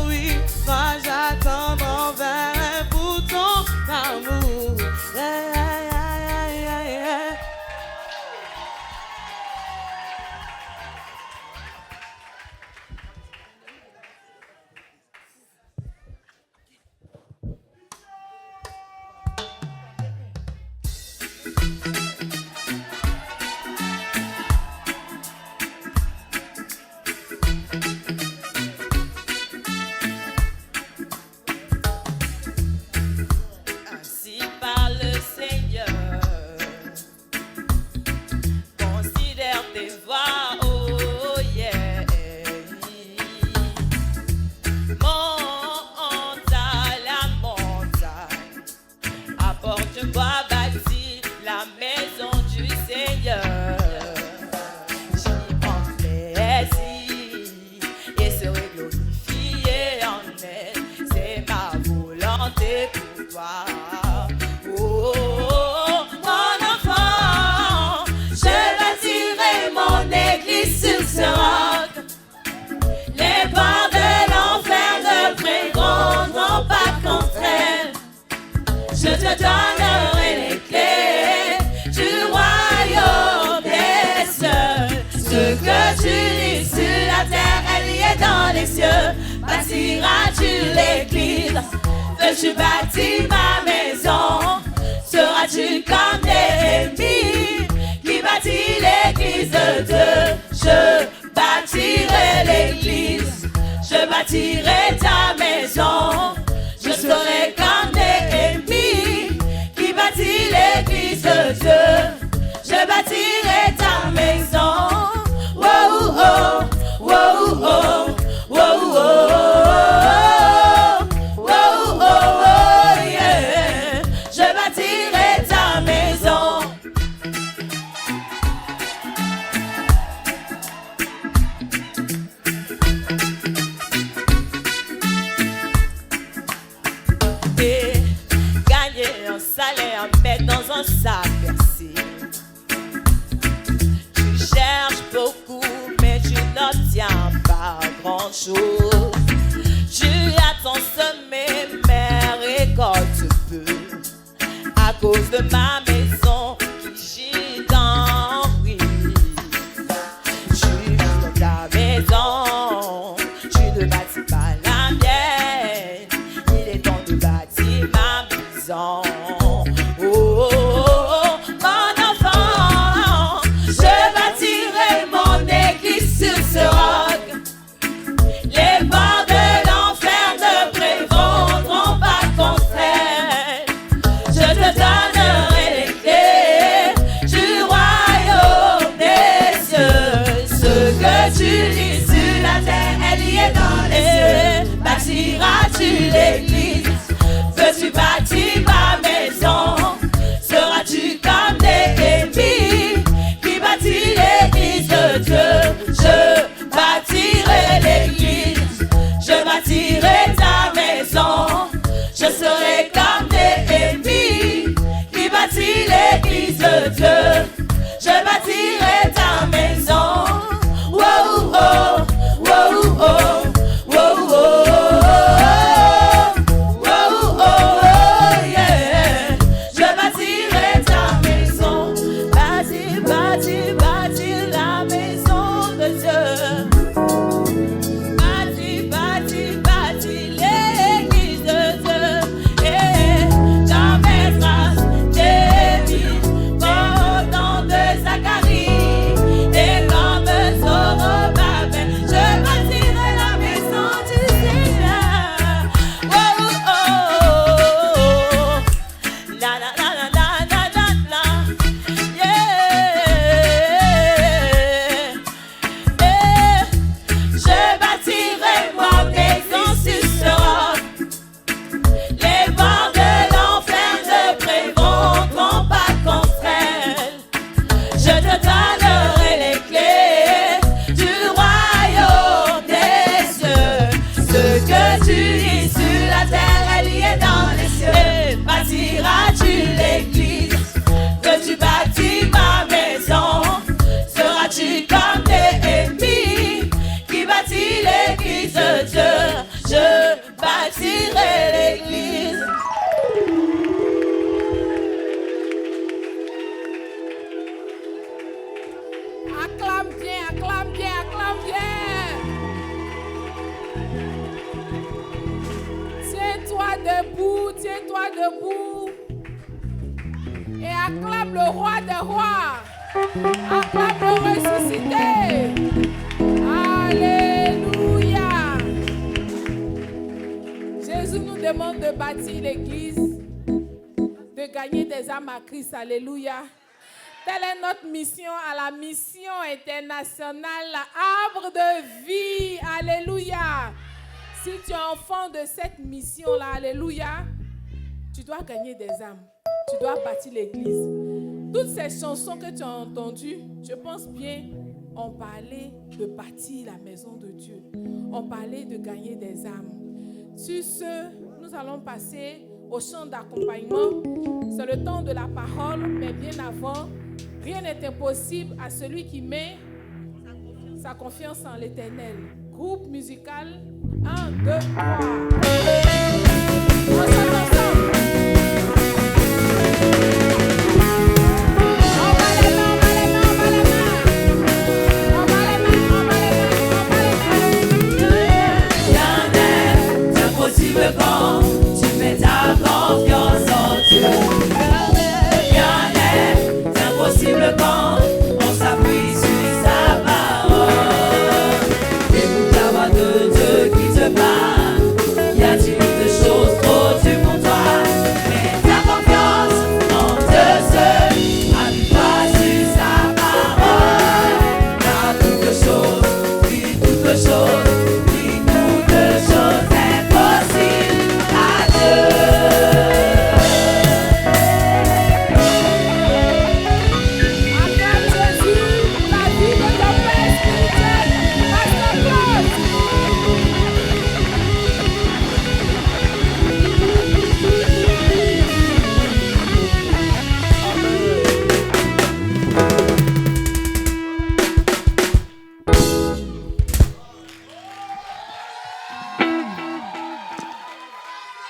oui, dois-je attendre en vain pour ton amour. Yeah, yeah, yeah, yeah, yeah. Ainsi parle le Seigneur, considère tes voies, oh yeah. Monte à la montagne, apporte bois bâti la maison du Seigneur. J'y prends plaisir et serai glorifié en elle, c'est ma volonté pour toi. Oh, mon enfant, je bâtirai mon église sur ce roc. Les portes de l'enfer ne prévaudront pas contre elle. Je te donnerai les clés du royaume des cieux. Ce que tu lis sur la terre est lié dans les cieux. Bâtiras-tu l'église? Veux-tu bâtir ma maison? Seras-tu comme Néhémie qui bâtit l'église de Dieu? Je bâtirai l'église, je bâtirai ta maison. Je serai comme Néhémie qui bâtit l'église de Dieu. Je bâtirai ta maison. Wow, oh, wow, oh, wow, oh. Gagner un salaire, mettre dans un sac percé. Tu cherches beaucoup, mais tu n'obtiens pas grand-chose. Tu attends semer, mais récolte peu. À cause de ma maison qui gît en ruine. Tu vis dans ta maison, tu ne bâtis pas la mienne. Il est temps de bâtir ma maison. Oh, oh, oh, mon enfant, je bâtirai mon église sur ce roc. Les portes de l'enfer ne prévaudront pas contre elle. Je te donnerai les clés du royaume des cieux. Ce que tu lis sur la terre est lié dans les cieux. Bâtiras-tu l'église? Veux-tu bâtir ma maison? Seras-tu comme Néhémie qui bâtit l'église de Dieu? Je bâtirai l'église, je bâtirai ta maison. Je serai comme Néhémie qui bâtit l'église de Dieu. Je bâtirai ta maison. Wow, oh, wow, oh, wow, oh. Dans debout et acclame le roi des rois. Acclame le ressuscité. Alléluia. Jésus nous demande de bâtir l'église, de gagner des âmes à Christ. Alléluia. Telle est notre mission à la mission internationale, arbre de vie. Alléluia. Si tu es enfant de cette mission-là, alléluia, tu dois gagner des âmes. Tu dois bâtir l'église. Toutes ces chansons que tu as entendues, je pense bien, ont parlé de bâtir la maison de Dieu. On parlait de gagner des âmes. Sur ce, nous allons passer au chant d'accompagnement. C'est le temps de la parole, mais bien avant, rien n'est impossible à celui qui met sa confiance en l'Éternel. Groupe musical 1, 2, 3. On chante ensemble. On va les mains, on va les mains, on va les mains. On va les mains, on va les mains, on va les mains. Rien n'est impossible quand tu mets ta confiance en Dieu. Rien n'est impossible quand on s'appuie sur sa parole. Écoute la voix de Dieu qui te parle. Y a-t-il de choses trop dures pour toi? Mets ta confiance en Dieu seul. Appuie-toi sur sa parole. Car toutes choses est possible à Dieu. Acclame Jésus pour la vie de ton Père spirituel. Pasteur Claude.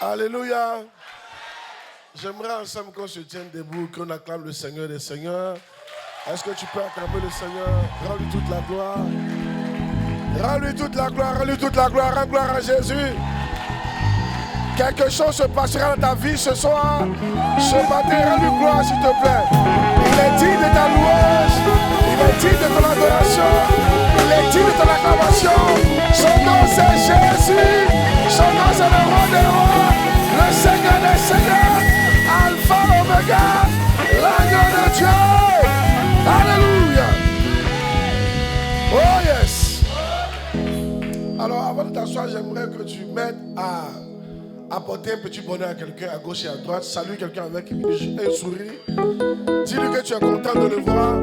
Alléluia. J'aimerais ensemble qu'on se tienne debout, qu'on acclame le Seigneur des Seigneurs. Est-ce que tu peux acclamer le Seigneur? Rends-lui toute la gloire. Rends-lui toute la gloire, rends-lui toute la gloire. Rends gloire à Jésus. Quelque chose se passera dans ta vie ce soir. Ce matin, rends-lui gloire s'il te plaît. Il est digne de ta louange. Il est digne de ton adoration. Il est digne de ton acclamation. Son nom c'est Jésus. Son nom c'est le roi des rois. Le Seigneur des seigneurs. Alpha, Omega. L'agneau de Dieu. Alléluia. Oh yes. Alors avant de t'asseoir, j'aimerais que tu m'aides à apporter un petit bonheur à quelqu'un à gauche et à droite. Salue quelqu'un avec un sourire. Dis-lui que tu es content de le voir.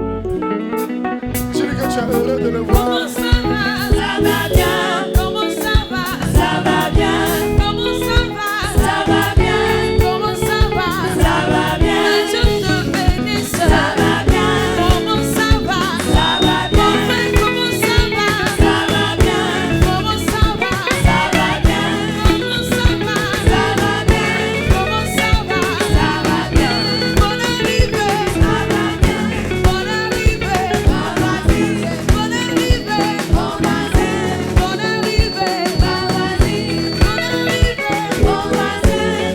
Dis-lui que tu es heureux de le voir. Comment ça va? Ça va bien. Comment ça va? Ça va bien. Comment ça va? Ça va bien. Comment ça va? Ça va bien. Je te bénisse. Ça va bien. Comment ça va? Ça va bien. Comment ça va? Ça va bien. Comment ça va? Ça va bien. Comment ça va? Ça va bien. Comment ça va? Ça va bien. Bonne arrivée. Ça va bien. Bonne arrivée. Bonne arrivée. Bonne arrivée. Bonne arrivée. Bonne arrivée. Bonne arrivée.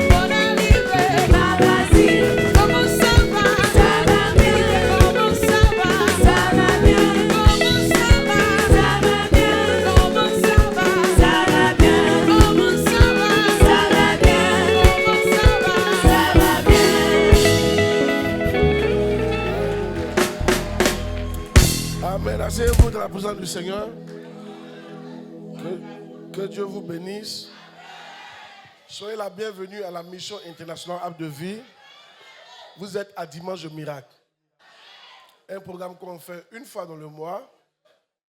Bonne arrivée. Bonne arrivée. Comment ça va? Ça va bien. Comment ça va? Ça va bien. Comment ça va? Ça va bien. Comment ça va? Ça va bien. Comment ça va? Ça va bien. Comment ça va? Ça va bien. Amen. Asseyez-vous dans la présence du Seigneur. Que Dieu vous bénisse. Soyez la bienvenue à la mission internationale Arbre de Vie. Vous êtes à Dimanche de Miracle. Un programme qu'on fait une fois dans le mois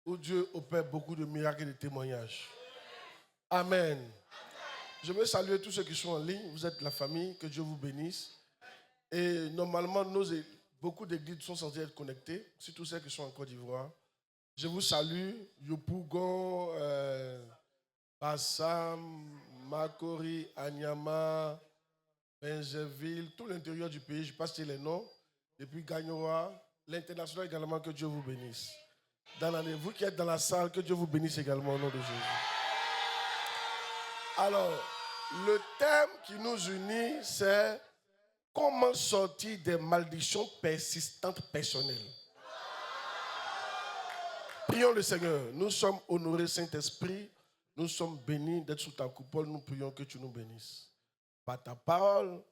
où Dieu opère beaucoup de miracles et de témoignages. Amen. Je veux saluer tous ceux qui sont en ligne. Vous êtes la famille. Que Dieu vous bénisse. Et normalement, beaucoup d'églises sont censées être connectées, surtout celles qui sont en Côte d'Ivoire. Je vous salue. Yopougon, Bassam, Makori, Anyama, Benjeville, tout l'intérieur du pays. Je passe les noms. Depuis Gagnoa, l'international également, que Dieu vous bénisse. Dans l'année, vous qui êtes dans la salle, que Dieu vous bénisse également au nom de Jésus. Alors, Le thème qui nous unit, c'est comment sortir des malédictions persistantes personnelles. Prions le Seigneur. Nous sommes honorés, Saint-Esprit. Nous sommes bénis d'être sous ta coupole. Nous prions que tu nous bénisses. Par ta parole,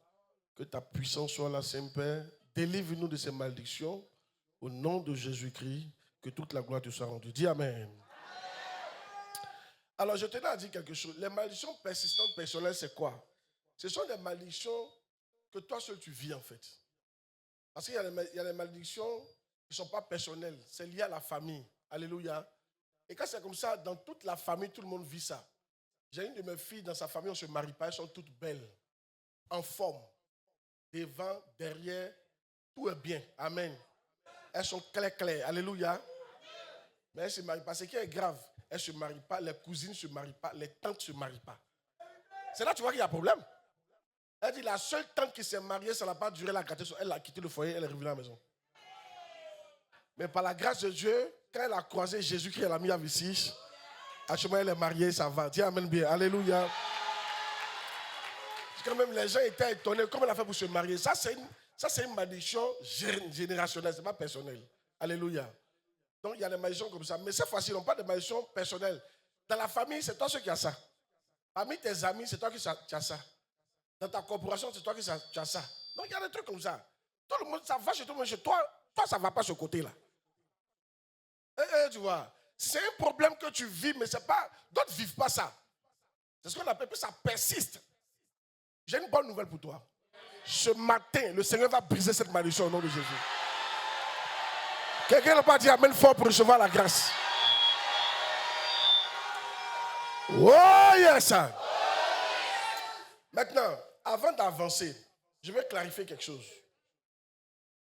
que ta puissance soit là, Saint-Père. Délivre-nous de ces malédictions. Au nom de Jésus-Christ, que toute la gloire te soit rendue. Dis Amen. Alors, je tenais à dire quelque chose. Les malédictions persistantes personnelles, c'est quoi? Ce sont des malédictions que toi seul tu vis, en fait. Parce qu'il y a des malédictions qui ne sont pas personnelles. C'est lié à la famille. Alléluia. Et quand c'est comme ça, dans toute la famille, tout le monde vit ça. J'ai une de mes filles, dans sa famille, on ne se marie pas. Elles sont toutes belles, en forme. Devant, derrière, tout est bien. Amen. Elles sont claires. Alléluia. Mais elles ne se marient pas. Ce qui est grave, elles ne se marient pas. Les cousines ne se marient pas. Les tantes ne se marient pas. C'est là que tu vois qu'il y a un problème. Elle dit la seule tante qui s'est mariée, ça n'a pas duré la gâteau. Elle a quitté le foyer, elle est revenue à la maison. Mais par la grâce de Dieu, quand elle a croisé Jésus-Christ, elle a mis à ici. À ce moment, elle est mariée, ça va. Dis amen bien. Alléluia. Quand même, les gens étaient étonnés. Comment elle a fait pour se marier? Ça, c'est une malédiction générationnelle, ce n'est pas personnel. Alléluia. Donc, il y a des malédictions comme ça. Mais cette fois-ci, ils n'ont pas de malédictions personnelles. Dans la famille, c'est toi qui as ça. Parmi tes amis, c'est toi qui as ça. Dans ta corporation, c'est toi qui as ça. Donc, il y a des trucs comme ça. Tout le monde, ça va chez tout le monde. Chez toi, ça ne va pas ce côté-là. Tu vois, c'est un problème que tu vis, mais c'est pas. D'autres ne vivent pas ça. C'est ce qu'on appelle, puis ça persiste. J'ai une bonne nouvelle pour toi. Ce matin, le Seigneur va briser cette malédiction au nom de Jésus. Quelqu'un n'a pas dit amen fort pour recevoir la grâce. Oh yes! Maintenant, avant d'avancer, je vais clarifier quelque chose.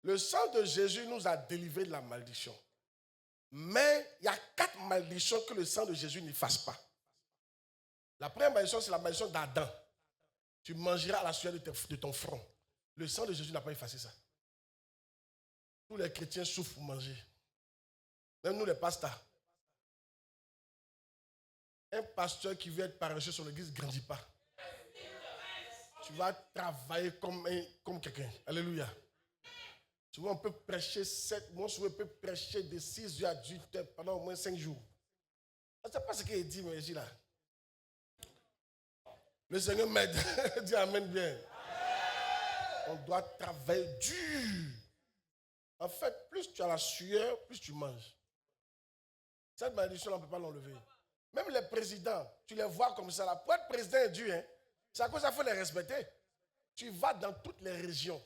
Le sang de Jésus nous a délivrés de la malédiction. Mais il y a 4 malédictions que le sang de Jésus n'efface pas. La première malédiction, c'est la malédiction d'Adam. Tu mangeras à la sueur de ton front. Le sang de Jésus n'a pas effacé ça. Tous les chrétiens souffrent pour manger. Même nous les pasteurs. Un pasteur qui veut être paresseux sur l'église ne grandit pas. Tu vas travailler comme quelqu'un. Alléluia. Tu vois, on peut prêcher 7 mois, on peut prêcher de 6 heures à 18 heures pendant au moins 5 jours. Je ne sais pas ce qu'il dit, mais je dis là. Le Seigneur m'aide. Dis amen bien. On doit travailler dur. En fait, plus tu as la sueur, plus tu manges. Cette malédiction, on ne peut pas l'enlever. Même les présidents, tu les vois comme ça. Là. Pour être président est dur. Hein? C'est à cause ça qu'il faut les respecter. Tu vas dans toutes les régions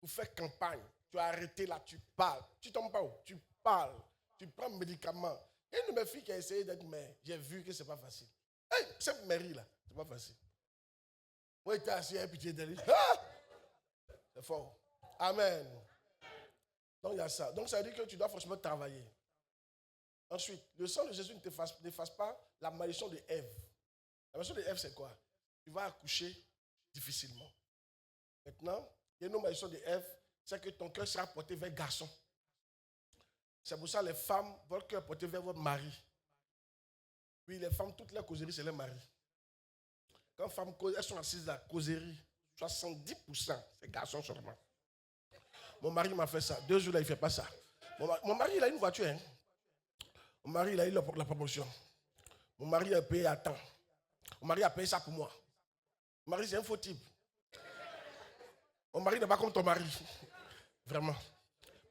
pour faire campagne. Tu as arrêté là, tu parles. Tu ne tombes pas où? Tu parles. Tu prends un médicament. Une de mes filles qui a essayé d'être mère, j'ai vu que ce n'est pas facile. Hey, cette mairie là, ce n'est pas facile. Moi, j'étais assis à pitié d'elle. Ah! C'est fort. Amen. Donc, il y a ça. Donc, ça veut dire que tu dois forcément travailler. Ensuite, le sang de Jésus n'efface pas la malédiction de Ève. La malédiction de Ève, c'est quoi? Tu vas accoucher difficilement. Maintenant, il y a une autre malédiction de Ève, c'est que ton cœur sera porté vers garçon. C'est pour ça que les femmes, votre cœur est porté vers votre mari. Puis les femmes, toutes leurs causeries, c'est leur mari. Quand les femmes causent, elles sont assises à la causerie. 70%, c'est garçon seulement. Mon mari m'a fait ça. 2 jours là, il ne fait pas ça. Mon mari, il a une voiture. Hein? Mon mari, il a eu la promotion. Mon mari a payé à temps. Mon mari a payé ça pour moi. Mon mari, c'est un faux type. Mon mari n'est pas comme ton mari. Vraiment.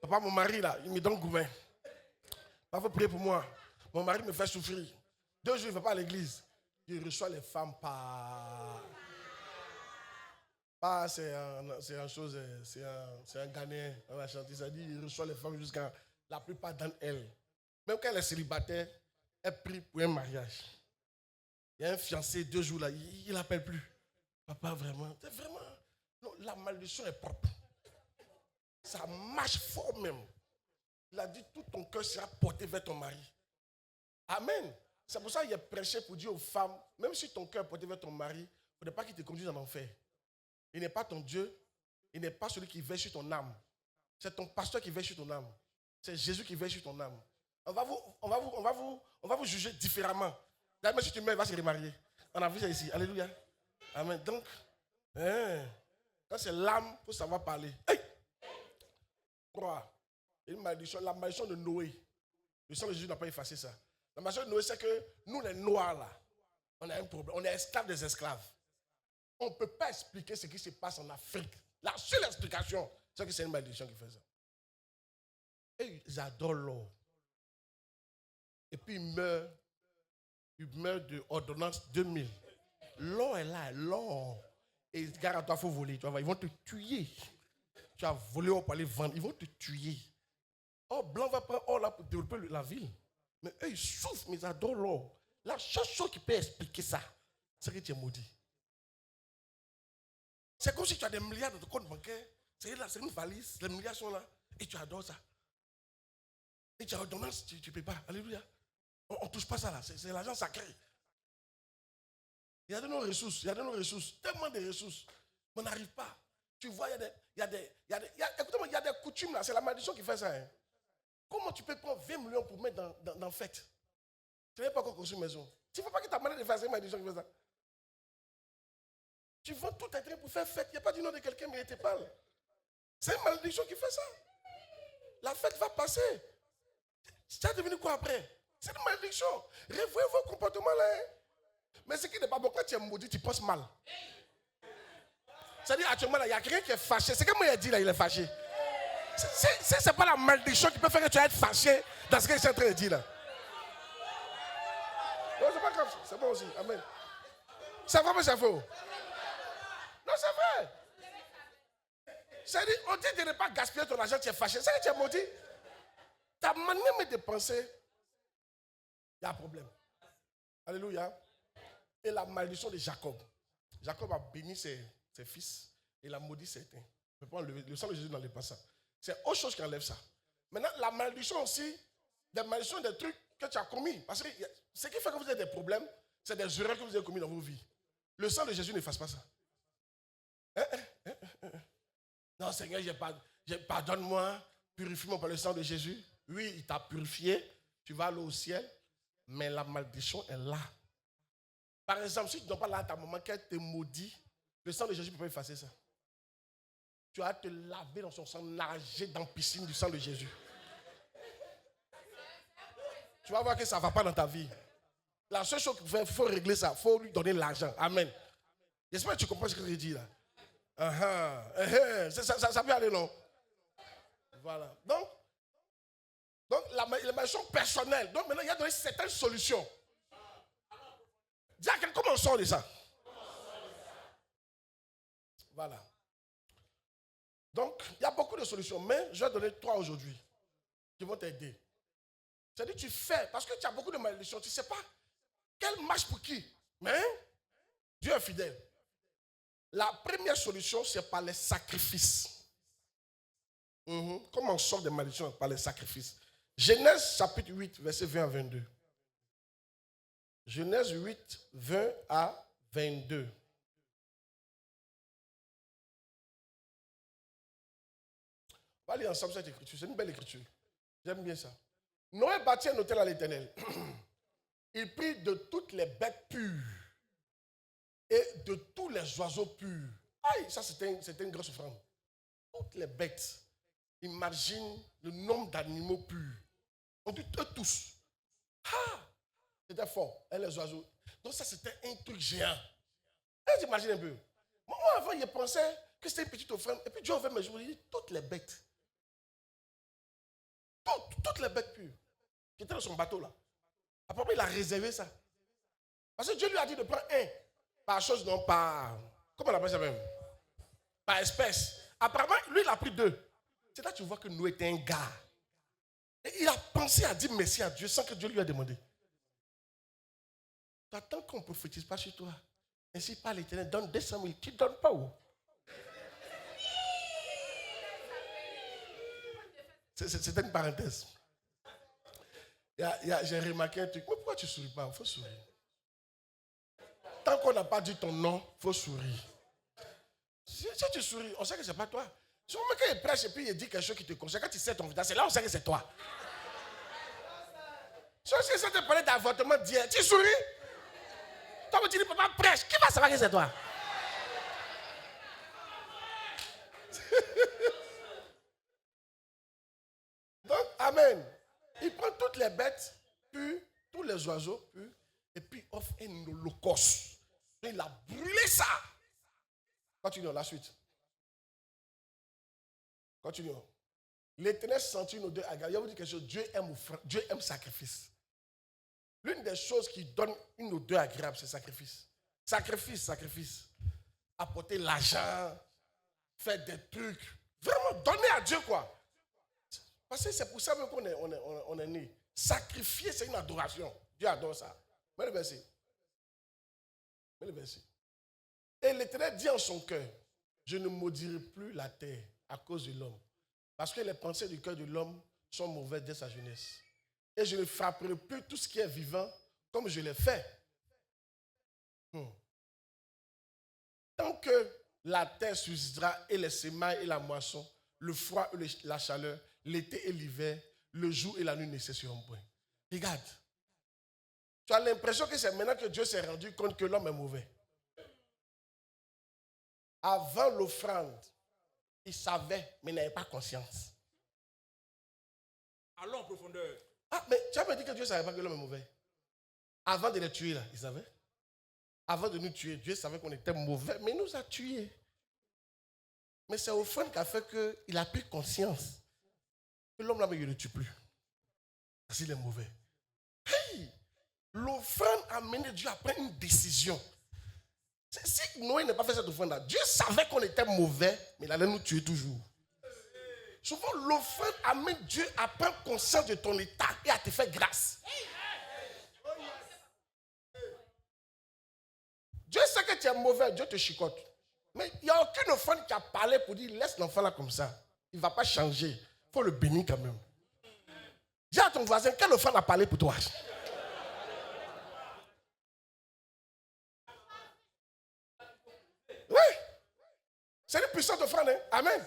Papa, mon mari, là, il me donne gourmet. Papa, faut prier pour moi. Mon mari me fait souffrir. 2 jours, il ne va pas à l'église. Il reçoit les femmes par... c'est un Ghanéen. On a chanté, ça dit, il reçoit les femmes jusqu'à la plupart d'entre elles. Même quand elle est célibataire, elle prie pour un mariage. Il y a un fiancé 2 jours là, il n'appelle plus. Papa, vraiment, c'est vraiment... Non, la malédiction est propre. Ça marche fort même. Il a dit, tout ton cœur sera porté vers ton mari. Amen. C'est pour ça qu'il a prêché pour dire aux femmes, même si ton cœur est porté vers ton mari, il ne faudrait pas qu'il te conduise en enfer. Il n'est pas ton Dieu, il n'est pas celui qui veille sur ton âme. C'est ton pasteur qui veille sur ton âme. C'est Jésus qui veille sur ton âme. On va vous juger différemment. D'ailleurs, si tu meurs, il va se remarier. On a vu ça ici. Alléluia. Amen. Donc, quand c'est l'âme, il faut savoir parler. Hey! Crois. Une malédiction, la malédiction de Noé. Le sang de Jésus n'a pas effacé ça. La malédiction de Noé, c'est que nous, les Noirs, là, on a un problème. On est esclaves des esclaves. On ne peut pas expliquer ce qui se passe en Afrique. La seule explication, c'est que c'est une malédiction qui fait ça. Et ils adorent l'or. Et puis ils meurent de ordonnance 2000. L'or est là, l'or. Et gars, à toi, il faut voler. Tu vois, ils vont te tuer. Tu as volé or pour aller vendre. Ils vont te tuer. Or, blanc va prendre or là pour développer la ville. Mais eux, ils souffrent, mais ils adorent l'or. La seule chose qui peut expliquer ça, c'est que tu es maudit. C'est comme si tu as des milliards de comptes bancaires. C'est une valise, les milliards sont là. Et tu adores ça. Et tu as ordonnance, tu ne peux pas. Alléluia. On ne touche pas ça là. C'est l'argent sacré. Il y a de nos ressources. Tellement de ressources. Mais on n'arrive pas. Tu vois, écoutez-moi, il y a des coutumes là. C'est la malédiction qui fait ça. Hein. Comment tu peux prendre 20 millions pour mettre dans fête? Tu n'as pas encore construit une maison. Tu ne veux pas que ta manière de faire, c'est une malédiction qui fait ça. Tu vends tout tes train pour faire fête. Il n'y a pas du nom de quelqu'un, mais il te parle. C'est une malédiction qui fait ça. La fête va passer. Ça est devenu quoi après? C'est une malédiction. Revoyez vos comportements là. Hein? Mais ce qui n'est pas bon, quand tu es maudit, tu penses mal. C'est-à-dire, actuellement, il y a quelqu'un qui est fâché. C'est comme moi, il a dit là, il est fâché. Ce n'est pas la malédiction qui peut faire que tu vas être fâché dans ce que je suis en train de dire là. Non, c'est pas grave. C'est bon aussi. Amen. C'est vrai, mais c'est faux. Non, c'est vrai. C'est-à-dire, on dit de ne pas gaspiller ton argent, tu es fâché. C'est que tu es maudit. Ta manière de penser, il y a un problème. Alléluia. Et la malédiction de Jacob. Jacob a béni ses fils et il a maudit certains. Le sang de Jésus n'enlève pas ça. C'est autre chose qui enlève ça. Maintenant, la malédiction aussi, des malédictions, des trucs que tu as commis. Parce que ce qui fait que vous avez des problèmes, c'est des erreurs que vous avez commis dans vos vies. Le sang de Jésus n'efface pas ça. Non, Seigneur, pardonne-moi, purifie-moi par le sang de Jésus. Oui, il t'a purifié, tu vas aller au ciel, mais la malédiction est là. Par exemple, si tu ne donnes pas là à ta maman qu'elle te maudit, le sang de Jésus ne peut pas effacer ça. Tu vas te laver dans son sang, nager dans la piscine du sang de Jésus. Tu vas voir que ça ne va pas dans ta vie. La seule chose qu'il faut régler ça, il faut lui donner l'argent. Amen. J'espère que tu comprends ce que je dis là. Ça peut aller, non? Voilà. Donc la malédiction personnelle. Donc maintenant, il y a donné certaines solutions. Dis à quelqu'un comment on sort de ça. Voilà. Donc, il y a beaucoup de solutions, mais je vais donner 3 aujourd'hui qui vont t'aider. C'est-à-dire tu fais, parce que tu as beaucoup de malédictions, tu ne sais pas quelle marche pour qui. Mais Dieu est fidèle. La première solution, c'est par les sacrifices. Comment on sort des malédictions? Par les sacrifices. Genèse chapitre 8, verset 20 à 22. Genèse 8, 20 à 22. On va lire ensemble cette écriture. C'est une belle écriture. J'aime bien ça. Noé bâtit un autel à l'Éternel. Il prit de toutes les bêtes pures et de tous les oiseaux purs. Aïe, ça c'était une grosse offrande. Toutes les bêtes. Imagine le nombre d'animaux purs. On dit eux tous. Ah, c'était fort. Et les oiseaux. Donc ça c'était un truc géant. Et j'imagine un peu. Moi avant, je pensais que c'était une petite offrande. Et puis Dieu avait me dit toutes les bêtes. Toutes les bêtes pures. Qui étaient dans son bateau là. Après, il a réservé ça. Parce que Dieu lui a dit de prendre un. Par chose, non, par. Comment on appelle ça même? Par espèce. Apparemment, lui, il a pris 2. C'est là que tu vois que Noé était un gars. Et il a pensé à dire merci à Dieu sans que Dieu lui ait demandé. Tu attends qu'on ne prophétise pas sur toi. Ainsi par l'Éternel, donne 200 000. Tu ne donnes pas où? C'était une parenthèse. J'ai remarqué un truc. Mais pourquoi tu ne souris pas? Il faut sourire. Tant qu'on n'a pas dit ton nom, il faut sourire. Si tu souris, on sait que ce n'est pas toi. Si on met qu'il prêche et puis il dit quelque chose qui te concerne, quand tu sais ton visage, c'est là on sait que c'est toi. Si on sait te parler d'avortement d'hier, tu souris. Toi, tu dis, papa prêche, qui va savoir que c'est toi? les bêtes puent, tous les oiseaux puent, et puis offre un holocauste. Et il a brûlé ça. Continuons la suite. Continuons. L'Éternel sentit une odeur agréable. Je vais vous dire quelque chose. Dieu aime sacrifice. L'une des choses qui donne une odeur agréable, c'est sacrifice. Sacrifice. Apporter l'argent, faire des trucs. Vraiment, donner à Dieu quoi. Parce que c'est pour ça même qu'on est né. Sacrifier, c'est une adoration. Dieu adore ça. Mets le verset. Et l'Éternel dit en son cœur, je ne maudirai plus la terre à cause de l'homme. Parce que les pensées du cœur de l'homme sont mauvaises dès sa jeunesse. Et je ne frapperai plus tout ce qui est vivant comme je l'ai fait. Tant que la terre subsistera et les semailles et la moisson, le froid et la chaleur, l'été et l'hiver, le jour et la nuit ne cesseront point. Regarde. Tu as l'impression que c'est maintenant que Dieu s'est rendu compte que l'homme est mauvais. Avant l'offrande, il savait, mais il n'avait pas conscience. Allons en profondeur. Ah, mais tu as me dit que Dieu ne savait pas que l'homme est mauvais. Avant de les tuer, là, il savait. Avant de nous tuer, Dieu savait qu'on était mauvais, mais il nous a tués. Mais c'est l'offrande qui a fait qu'il a pris conscience que l'homme là, il ne le tue plus. Parce qu'il est mauvais. Hey! L'offrande a mené Dieu à prendre une décision. Si Noé n'a pas fait cette offrande-là, Dieu savait qu'on était mauvais, mais il allait nous tuer toujours. Souvent, l'offrande amène Dieu à prendre conscience de ton état et à te faire grâce. Dieu sait que tu es mauvais, Dieu te chicote. Mais il n'y a aucune offrande qui a parlé pour dire laisse l'enfant là comme ça. Il ne va pas changer. Il faut le bénir quand même. Dis à ton voisin, quelle offrande a parlé pour toi? Oui. C'est une puissante offrande. Hein? Amen.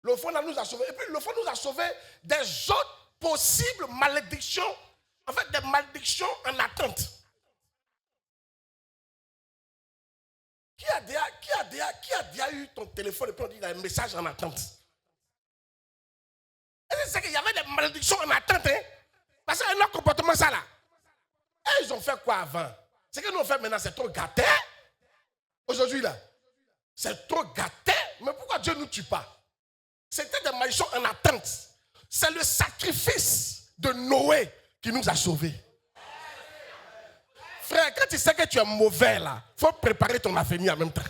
L'offrande nous a sauvés. Et puis l'offrande nous a sauvés des autres possibles malédictions. En fait, des malédictions en attente. Qui a déjà eu ton téléphone et puis on dit qu'il y a un message en attente? Et c'est qu'il y avait des malédictions en attente. Hein? Parce que leur comportement, ça là. Et ils ont fait quoi avant? Ce que nous on fait maintenant, c'est trop gâté. Aujourd'hui là, c'est trop gâté. Mais pourquoi Dieu ne nous tue pas? C'était des malédictions en attente. C'est le sacrifice de Noé qui nous a sauvés. Frère, quand tu sais que tu es mauvais là, il faut préparer ton avenir en même temps.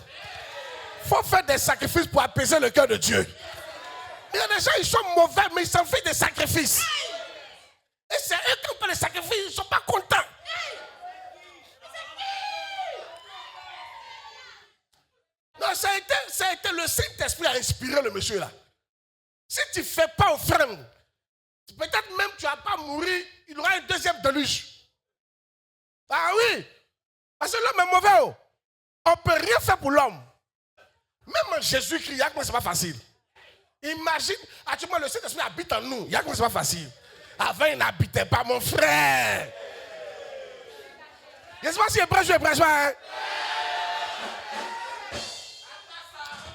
Il faut faire des sacrifices pour apaiser le cœur de Dieu. Il y a des gens, ils sont mauvais, mais ils s'en font des sacrifices. Et c'est eux qui font les sacrifices, ils ne sont pas contents. Non, ça a été le Saint-Esprit à inspirer le monsieur là. Si tu ne fais pas offrande, peut-être même tu ne vas pas mourir, il y aura un deuxième déluge. Ah oui, parce que l'homme est mauvais. Oh. On ne peut rien faire pour l'homme. Même en Jésus-Christ, c'est pas facile. Imagine, actuellement le Saint-Esprit habite en nous. C'est pas facile. Avant, il n'habitait pas, mon frère. Je ne sais pas si je prêche pas. Hein?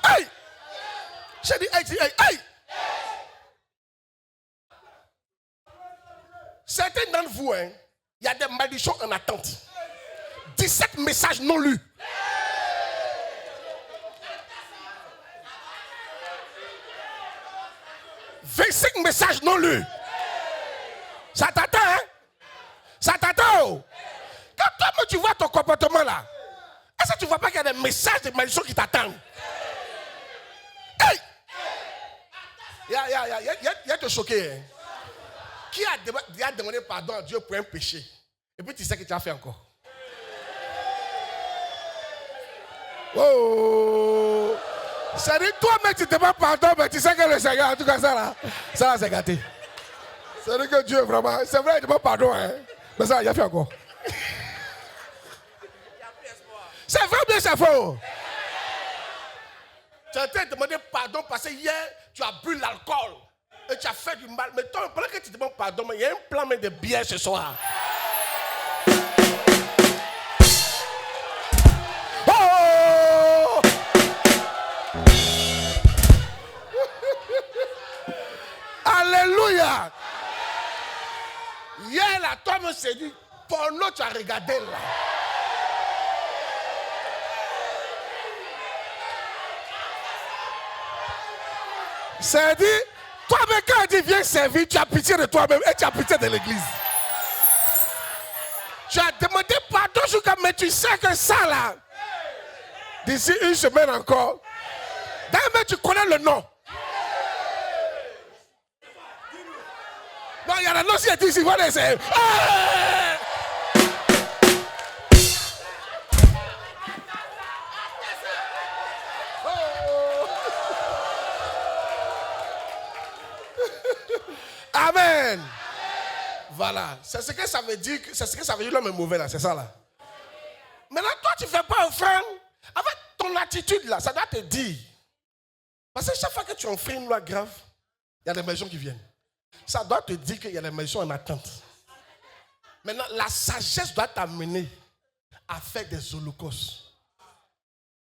Hey! J'ai dit, hey! Certains d'entre vous, hein, il y a des malédictions en attente. 17 messages non lus. « 25 messages non lus. Ça t'attend, hein? Ça t'attend. Quand toi, tu vois ton comportement là, est-ce que tu ne vois pas qu'il y a des messages de malédiction qui t'attendent? Hey! Il y a te choquer. Hein? Qui a déjà demandé pardon à Dieu pour un péché? Et puis tu sais que tu as fait encore. Oh! C'est-à-dire toi-même tu te demandes pardon, mais tu sais que le Seigneur, en tout cas ça là c'est gâté. C'est-à-dire que Dieu vraiment, c'est vrai, il demande pardon, hein? Mais ça, il a fait encore. C'est vrai bien c'est faux. Tu as demandé pardon parce que hier tu as bu l'alcool. Et tu as fait du mal. Mais toi, pendant que tu te demandes pardon, il y a un plan de bière ce soir. Oh! Alléluia! Hier, là, toi me s'est dit, porno, tu as regardé là. C'est dit, toi-même, quand tu viens servir, tu as pitié de toi-même et tu as pitié de l'église. Tu as demandé pardon jusqu'à, mais tu sais que ça là, d'ici une semaine encore, d'ailleurs, tu connais le nom. Non, il y a la noce qui est ici, voilà, c'est. Amen. Voilà. C'est ce que ça veut dire. C'est ce que ça veut dire l'homme est mauvais là. C'est ça là. Maintenant, toi, tu ne fais pas offrande. Avec ton attitude là, ça doit te dire. Parce que chaque fois que tu offres une loi grave, il y a des maisons qui viennent. Ça doit te dire qu'il y a des maisons en attente. Maintenant, la sagesse doit t'amener à faire des holocaustes.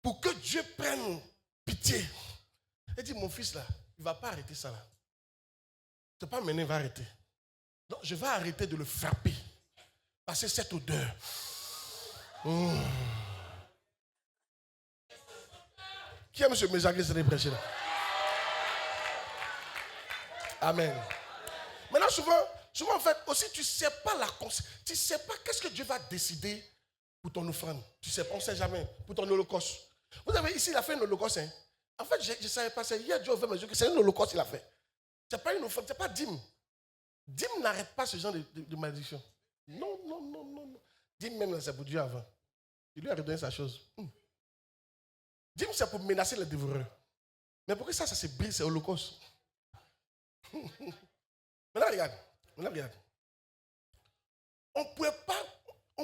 Pour que Dieu prenne pitié. Et dit, mon fils là, il ne va pas arrêter ça là. Tu ne peux pas mener, il va arrêter. Donc, je vais arrêter de le frapper. Parce que cette odeur. Qui est M. Méjagé qui s'est prêché là? Amen. Maintenant, souvent en fait, aussi, tu ne sais pas tu ne sais pas qu'est-ce que Dieu va décider pour ton offrande. Tu ne sais pas, on ne sait jamais. Pour ton holocauste. Vous savez, ici, il a fait un holocauste. Hein? En fait, je ne savais pas. Hier, Dieu a ouvert mes yeux que c'est un holocauste qu'il a fait. Ce n'est pas une offrande, ce n'est pas dîme. Dîme n'arrête pas ce genre de malédiction. Non. Dîme même, c'est pour Dieu avant. Il lui a redonné sa chose. Dîme, c'est pour menacer les dévoreurs. Mais pourquoi ça se brise, c'est holocauste? Maintenant, regarde. On ne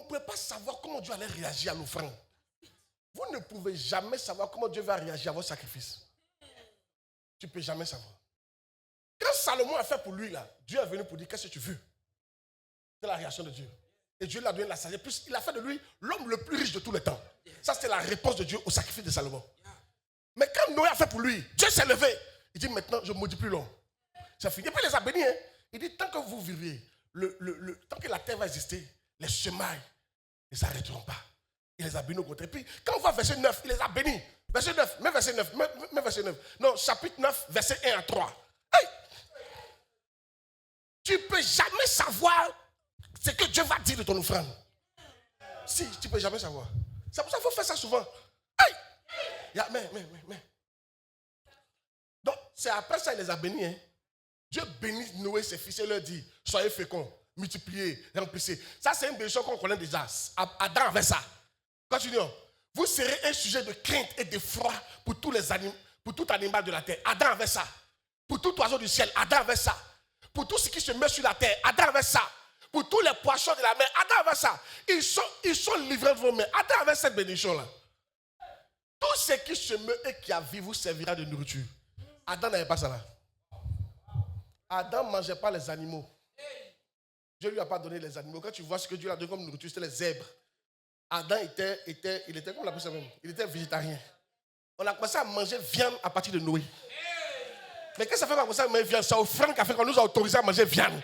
pouvait pas savoir comment Dieu allait réagir à l'offrande. Vous ne pouvez jamais savoir comment Dieu va réagir à votre sacrifice. Tu ne peux jamais savoir. Quand Salomon a fait pour lui, là, Dieu est venu pour dire qu'est-ce que tu veux. C'est la réaction de Dieu. Et Dieu lui a donné la sagesse. Plus, il a fait de lui l'homme le plus riche de tous les temps. Ça, c'était la réponse de Dieu au sacrifice de Salomon. Mais quand Noé a fait pour lui, Dieu s'est levé. Il dit maintenant, je ne maudis plus l'homme. C'est fini. Et puis il les a bénis. Hein. Il dit tant que vous vivez, tant que la terre va exister, les semailles ne s'arrêteront pas. Il les a bénis au contraire. Et puis quand on voit verset 9, il les a bénis. Verset 9, même verset 9, même verset 9. Non, chapitre 9, verset 1 à 3. Hey! Tu ne peux jamais savoir ce que Dieu va dire de ton offrande. Si, tu ne peux jamais savoir. C'est pour ça qu'il faut faire ça souvent. Hey! Mais. Donc, c'est après ça qu'il les a bénis. Hein. Dieu bénit Noé, ses fils, et leur dit, soyez féconds, multipliez, remplissez. Ça, c'est une bénédiction qu'on connaît déjà. Adam avait ça. Continuons. Vous serez un sujet de crainte et d'effroi pour tous les animaux, pour tout animal de la terre. Adam avait ça. Pour tout oiseau du ciel, Adam avait ça. Pour tout ce qui se met sur la terre, Adam avait ça. Pour tous les poissons de la mer, Adam avait ça. Ils sont livrés de vos mains. Adam avait cette bénédiction-là. Tout ce qui se meut et qui a vie vous servira de nourriture. Adam n'avait pas ça là. Adam ne mangeait pas les animaux. Dieu ne lui a pas donné les animaux. Quand tu vois ce que Dieu a donné comme nourriture, c'était les zèbres. Adam était comme on l'appelle ça même, il était végétarien. On a commencé à manger viande à partir de Noé. Mais qu'est-ce que ça fait pour ça manger viande? C'est offrande qui a fait qu'on nous a autorisé à manger viande.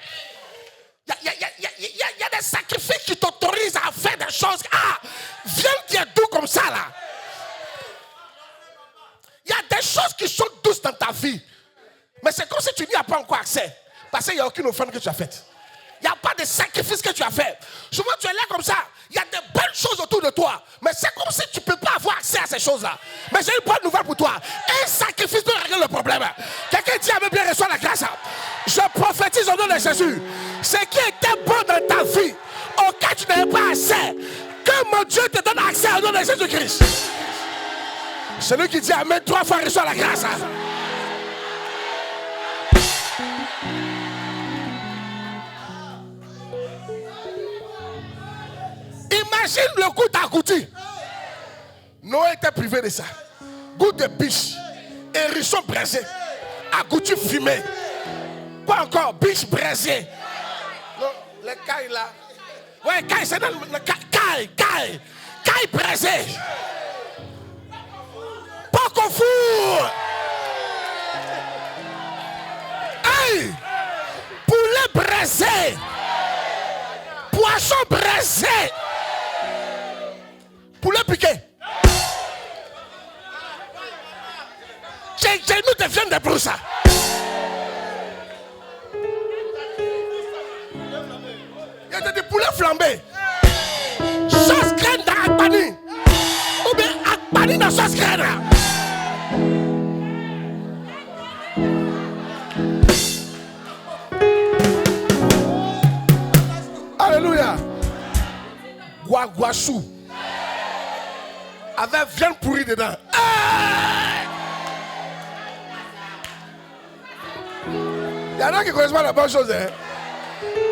Il y a des sacrifices qui t'autorisent à faire des choses. Ah, viande qui est doux comme ça là. Il y a des choses qui sont douces dans ta vie. Mais c'est comme si tu n'y as pas encore accès. Parce qu'il n'y a aucune offrande que tu as faite. Il n'y a pas de sacrifice que tu as fait. Souvent tu es là comme ça. Il y a de belles choses autour de toi. Mais c'est comme si tu ne peux pas avoir accès à ces choses-là. Mais j'ai une bonne nouvelle pour toi. Un sacrifice peut régler le problème. Quelqu'un dit, Amen, bien reçoit la grâce. Je prophétise au nom de Jésus. Ce qui était bon dans ta vie, auquel tu n'avais pas accès, que mon Dieu te donne accès au nom de Jésus-Christ. Celui qui dit Amen, 3 fois reçoit la grâce. Imagine le goût d'agouti. Noé était privé de ça. Goût de biche, hérisson braisé, agouti fumé. Quoi encore? Biche braisée. Non, les cailles là. Ouais, cailles, c'est dans le caille braisé. Pas qu'on fout. Hey! Poulet braisé. Poisson braisé. Poulet piqué. Chez nous, des viandes de brousse. Il y a des poulets flambés. Sauce graine dans Akbani. Ou bien Akbani dans sauce graine. Alléluia. Guaguassou. Avec viande pourrie dedans. Il y en a qui ne connaissent pas la bonne chose. Hein?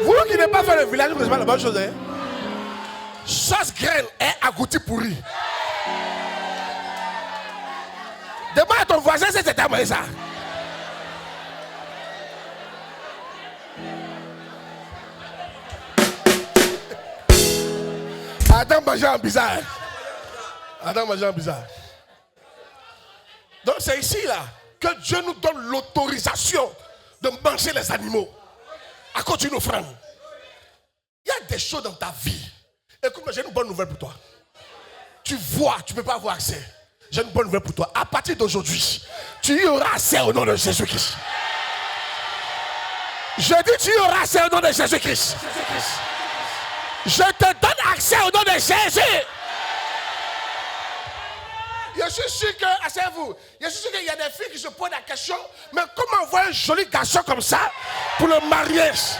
Vous qui n'avez pas fait le village, vous ne connaissez pas la bonne chose. Hein? Sauce graine est agouti pourri. Demande à ton voisin si c'est tellement ça. Attends, manger en bizarre. Attends, manger en bizarre. Donc c'est ici là que Dieu nous donne l'autorisation de manger les animaux à cause d'une offrande. Il y a des choses dans ta vie. Écoute-moi, j'ai une bonne nouvelle pour toi. Tu vois, tu ne peux pas avoir accès. J'ai une bonne nouvelle pour toi. À partir d'aujourd'hui, tu y auras accès au nom de Jésus-Christ. Je dis tu y auras accès au nom de Jésus-Christ. Je te donne accès au nom de Jésus. Je suis sûr que, asseyez-vous, je suis sûr qu'il y a des filles qui se posent la question, mais comment envoyer un joli garçon comme ça pour le mariage?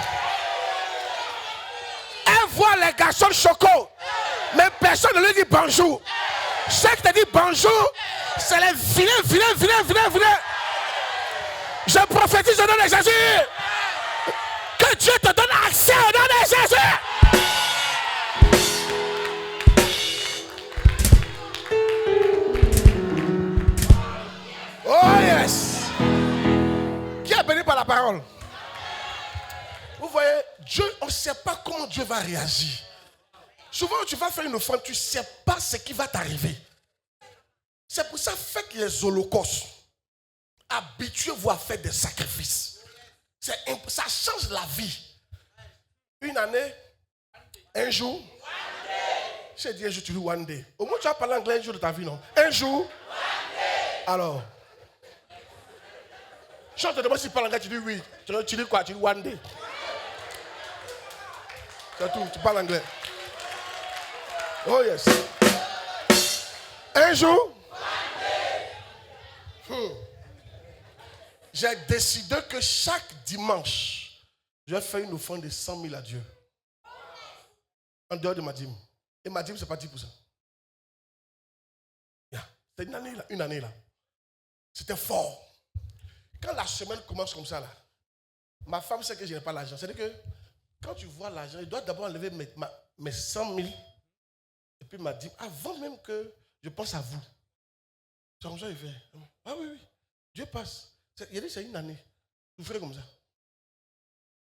Elle voit les garçons choco, mais personne ne lui dit bonjour. Ceux qui te disent bonjour, c'est les vilains. Je prophétise au nom de Jésus. Que Dieu te donne accès au nom de Jésus. Oh yes! Qui est béni par la parole? Vous voyez, Dieu, on ne sait pas comment Dieu va réagir. Souvent, tu vas faire une offrande, tu ne sais pas ce qui va t'arriver. C'est pour ça, faites les holocaustes. Habituez-vous à faire des sacrifices. Ça change la vie. Une année, un jour. J'ai dit un jour, tu dis one day. Au moins, tu vas parler anglais un jour de ta vie, non? Un jour. Alors. Si on te demande si tu parles anglais, tu dis oui. Tu dis quoi? Tu dis one day. C'est tout, tu parles anglais. Oh yes. Un jour, j'ai décidé que chaque dimanche, je vais faire une offrande de 100 000 à Dieu. En dehors de ma dîme. Et ma dîme, c'est pas 10%. Yeah. C'est une année là. C'était fort. Quand la semaine commence comme ça, là, ma femme sait que je n'ai pas l'argent. C'est-à-dire que quand tu vois l'argent, il doit d'abord enlever mes 100 000 et puis m'a dit, avant même que je pense à vous. C'est comme ça qu'il fait. Ah oui, Dieu passe. Il a dit, c'est une année. Vous ferez comme ça.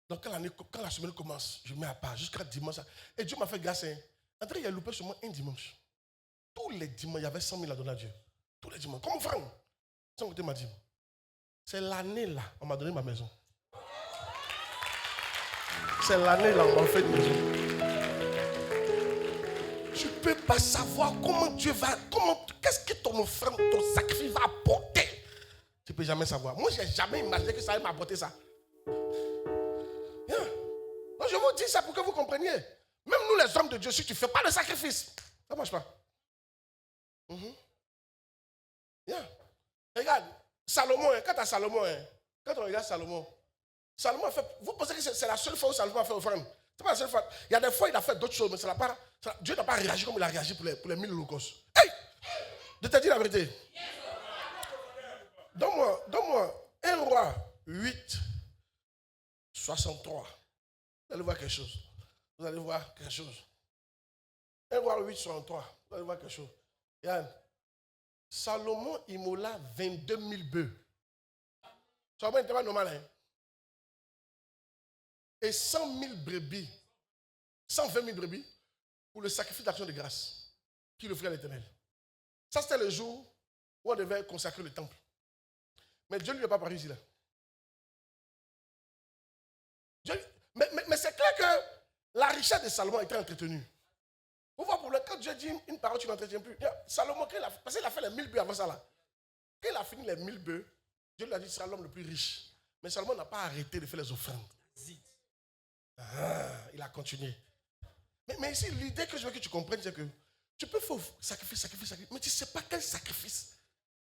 Donc quand la semaine commence, je mets à part jusqu'à dimanche. Et Dieu m'a fait grâce. André, il a loupé seulement un dimanche. Tous les dimanches, il y avait 100 000 à donner à Dieu. Tous les dimanches. Comme Franck. Sans côté m'a dit. C'est l'année là, on m'a donné ma maison. C'est l'année là, on m'a fait une maison. Tu ne peux pas savoir comment Dieu va, qu'est-ce que ton offrande, ton sacrifice va apporter. Tu ne peux jamais savoir. Moi, je n'ai jamais imaginé que ça allait m'apporter ça. Yeah. Donc, je vous dis ça pour que vous compreniez. Même nous, les hommes de Dieu, si tu ne fais pas de sacrifice, ça ne marche pas. Yeah. Regarde. Salomon, quand tu as Salomon, quand on regarde Salomon a fait, vous pensez que c'est la seule fois où Salomon a fait offrande? C'est pas la seule fois. Il y a des fois il a fait d'autres choses, mais Dieu n'a pas réagi comme il a réagi pour les 1000 holocaustes. Hey! Je te dis la vérité. Donne-moi 1 roi 8, 63. Vous allez voir quelque chose. Vous allez voir quelque chose. 1 roi 8, 63. Vous allez voir quelque chose. Yann. Salomon immola 22 000 bœufs. Ça n'était pas normal. Hein? Et 100 000 brebis. 120 000 brebis pour le sacrifice d'action de grâce qu'il offrait à l'Éternel. Ça, c'était le jour où on devait consacrer le temple. Mais Dieu ne lui a pas parlé ici. Là. Mais c'est clair que la richesse de Salomon était entretenue. Vous voyez, pour le quand Dieu dit une parole, tu n'entretiens plus. Salomon, parce qu'il a fait les 1000 bœufs avant ça là. Quand il a fini les 1000 bœufs, Dieu lui a dit qu'il sera l'homme le plus riche. Mais Salomon n'a pas arrêté de faire les offrandes. Il a continué. Mais ici, l'idée que je veux que tu comprennes, c'est que tu peux faire sacrifice, mais tu ne sais pas quel sacrifice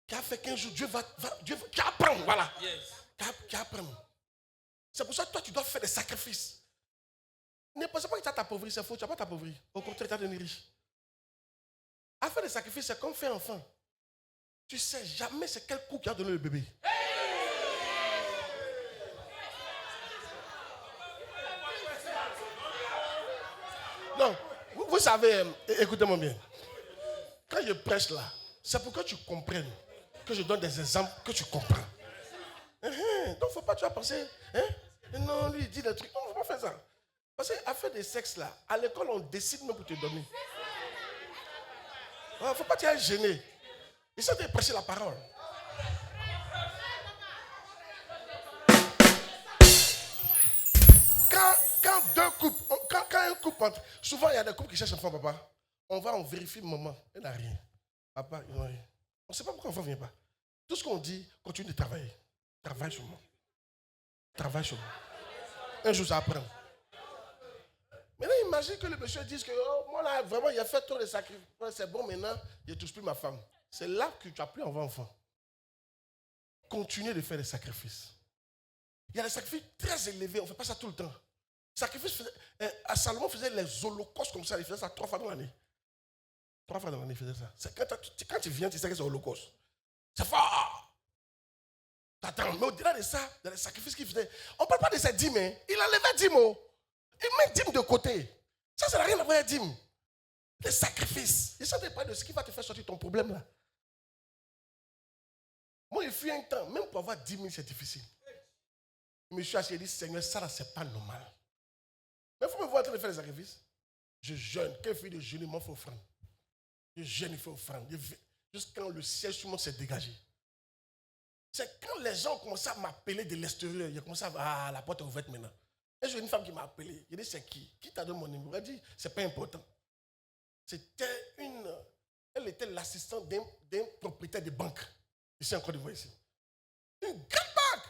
qui a fait qu'un jour Dieu va qui apprend, voilà. Yes. Qui apprend. C'est pour ça que toi, tu dois faire des sacrifices. Ne pensez pas que tu as t'appauvri, c'est faux, tu n'as pas t'appauvri. Au contraire, tu as devenu riche. À faire des sacrifices, c'est comme faire enfant. Tu ne sais jamais c'est quel coup qui a donné le bébé. Non, vous savez, écoutez-moi bien. Quand je prêche là, c'est pour que tu comprennes, que je donne des exemples que tu comprends. Donc, il ne faut pas tu vas penser, non, lui il dit des trucs. Non, il ne faut pas faire ça. Parce qu'à faire des sexes là, à l'école on décide même pour te donner. Il ne faut pas te gêner. Ils sont de prêcher la parole. Quand deux couples, quand un couple entre, souvent il y a des couples qui cherchent un enfant, papa. On vérifie maman, elle n'a rien. Papa, il n'a rien. On ne sait pas pourquoi l'enfant ne vient pas. Tout ce qu'on dit, continue de travailler. Travaille sur moi. Travaille sur moi. Un jour, ça apprend. Maintenant, imagine que le monsieur dise que moi là, vraiment, il a fait trop de sacrifices. C'est bon, maintenant, je ne touche plus ma femme. C'est là que tu n'as plus envie enfant. Continue de faire des sacrifices. Il y a des sacrifices très élevés, on ne fait pas ça tout le temps. Sacrifice, à Salomon faisait les holocaustes comme ça, il faisait ça 3 fois dans l'année. 3 fois dans l'année, il faisait ça. Quand tu viens, tu sais que c'est holocauste. C'est fort. T'attends, mais au-delà de ça, dans les sacrifices qu'il faisait, on ne parle pas de ses dîmes, hein. Il enlevait dîmes. Il met dîmes de côté. Ça n'a rien à voir avec dîmes. Les sacrifices. Et ça ne pas de ce qui va te faire sortir ton problème là. Moi, il fut un temps, même pour avoir 10 000, c'est difficile. Je me suis assis et dit, Seigneur, ça là, c'est pas normal. Mais il faut me voir en train de faire des sacrifices. Je jeûne. Quand il fait de jeûner, moi, il faut offrande. Je jeûne, il faut offrande. Jusqu'à quand le ciel sur moi s'est dégagé. C'est quand les gens ont commencé à m'appeler de l'extérieur, ils ont commencé à la porte est ouverte maintenant. Et j'ai une femme qui m'a appelé. J'ai dit, c'est qui? Qui t'a donné mon numéro? Elle a dit, c'est pas important. Elle était l'assistante d'un propriétaire de banque. Ici en Côte d'Ivoire, ici. Une grande banque.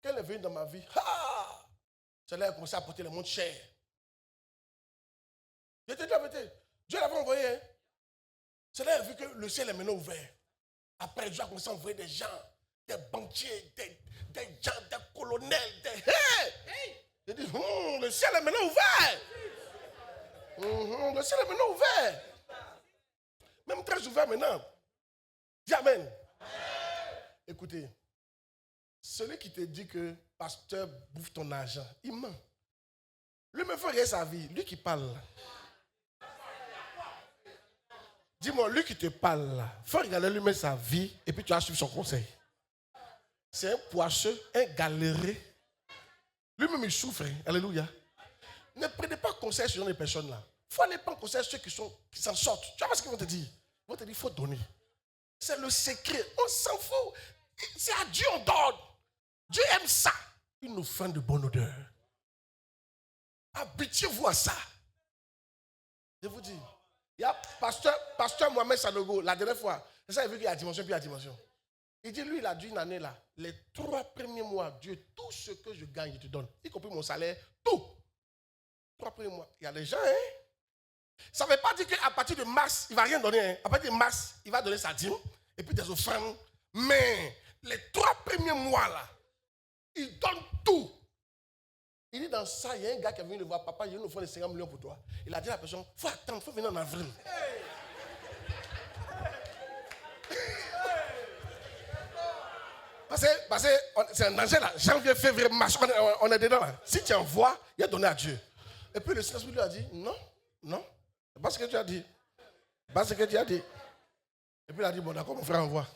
Quand elle est venue dans ma vie, c'est là qu'elle a commencé à porter le monde cher. Je te dis la vérité. Dieu l'avait envoyé. Hein? C'est là qu'elle a vu que le ciel est maintenant ouvert. Après, Dieu a commencé à envoyer des gens, des banquiers, des gens, des colonels, des... Je dis, le ciel est maintenant ouvert. Le ciel est maintenant ouvert. Même très ouvert maintenant. Dis Amen. Écoutez, celui qui te dit que pasteur bouffe ton argent, il ment. Lui me fait regarder sa vie. Lui qui parle. Dis-moi, lui qui te parle là, il faut regarder lui-même sa vie et puis tu vas suivre son conseil. C'est un poisseux, un galéré. Lui-même il souffre. Alléluia. Ne prenez pas conseil sur les personnes là. Il faut aller prendre conseil sur ceux qui s'en sortent. Tu vois ce qu'ils vont te dire? Ils vont te dire, il faut donner. C'est le secret. On s'en fout. C'est à Dieu on donne. Dieu aime ça. Une offrande de bonne odeur. Habituez-vous à ça. Je vous dis. Il y a pasteur Mohamed Sanogo, la dernière fois, c'est ça, il veut qu'il y a dimension, puis il y a dimension. Il dit, lui, il a dit une année là, les 3 premiers mois, Dieu, tout ce que je gagne, je te donne, y compris mon salaire, tout. 3 premiers mois. Il y a des gens, ça ne veut pas dire qu'à partir de mars, il ne va rien donner. À partir de mars, il va donner sa dîme, et puis des offrandes. Mais les 3 premiers mois là, il donne tout. Il dit dans ça, il y a un gars qui est venu le voir, papa, il y a une offrande de 50 millions pour toi. Il a dit à la personne, il faut attendre, il faut venir en avril. Parce que c'est un danger là, janvier, février, mars, on est dedans là. Si tu envoies, il a donné à Dieu. Et puis le Saint-Esprit lui a dit, non, c'est pas ce que tu as dit. Pas ce que tu as dit. Et puis il a dit, bon d'accord, mon frère envoie.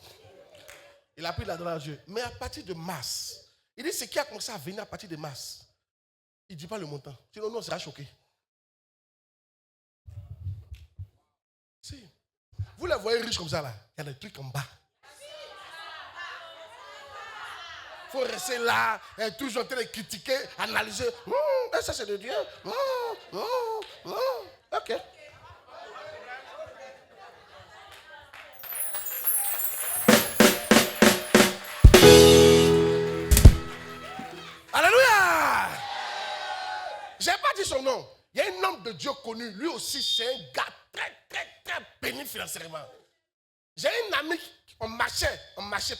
Il a pris la donné à Dieu. Mais à partir de mars, il dit, ce qui a commencé à venir à partir de mars, il ne dit pas le montant. Sinon, nous, on sera choqués. Si. Vous les voyez riches comme ça, là. Il y a des trucs en bas. Il faut rester là, et toujours en train de critiquer, analyser. Ça c'est de Dieu. Ok. Alléluia. Je n'ai pas dit son nom. Il y a un homme de Dieu connu. Lui aussi, c'est un gars très béni financièrement. J'ai un ami, on marchait,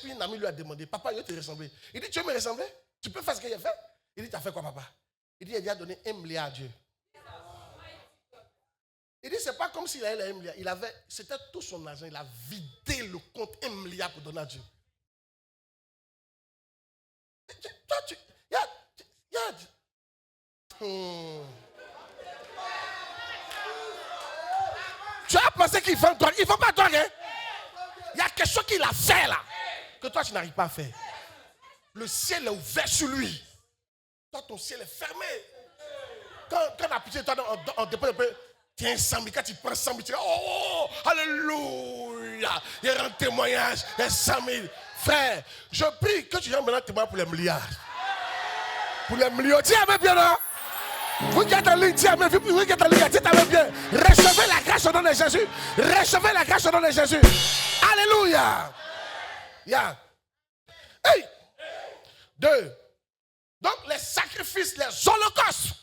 puis un ami lui a demandé, papa, il veut te ressembler. Il dit, tu veux me ressembler? Tu peux faire ce qu'il a fait? Il dit, tu as fait quoi, papa? Il dit, il a donné 1 milliard à Dieu. Il dit, c'est pas comme s'il avait 1 milliard. C'était tout son argent. Il a vidé le compte 1 milliard pour donner à Dieu. Toi, tu as pensé qu'il faut toi. Il ne faut pas toi, hein? Il y a quelque chose qu'il a fait là, que toi tu n'arrives pas à faire. Le ciel est ouvert sur lui. Toi, ton ciel est fermé. Quand on a pitié de toi, on dépend un peu. Tiens, 100 000, quand tu prends 100 000, tu dis, oh, alléluia. Il y a un témoignage, il y a 100 000. Frère, je prie que tu viennes maintenant témoigner pour les milliards. Pour les millions. Tiens, mais bien là. Vous qui êtes en ligne, tiens, mais vous qui êtes en ligne, tiens, bien. Recevez la grâce au nom de Jésus. Recevez la grâce au nom de Jésus. Alléluia. Yeah. Hey. 2. Donc, les sacrifices, les holocaustes.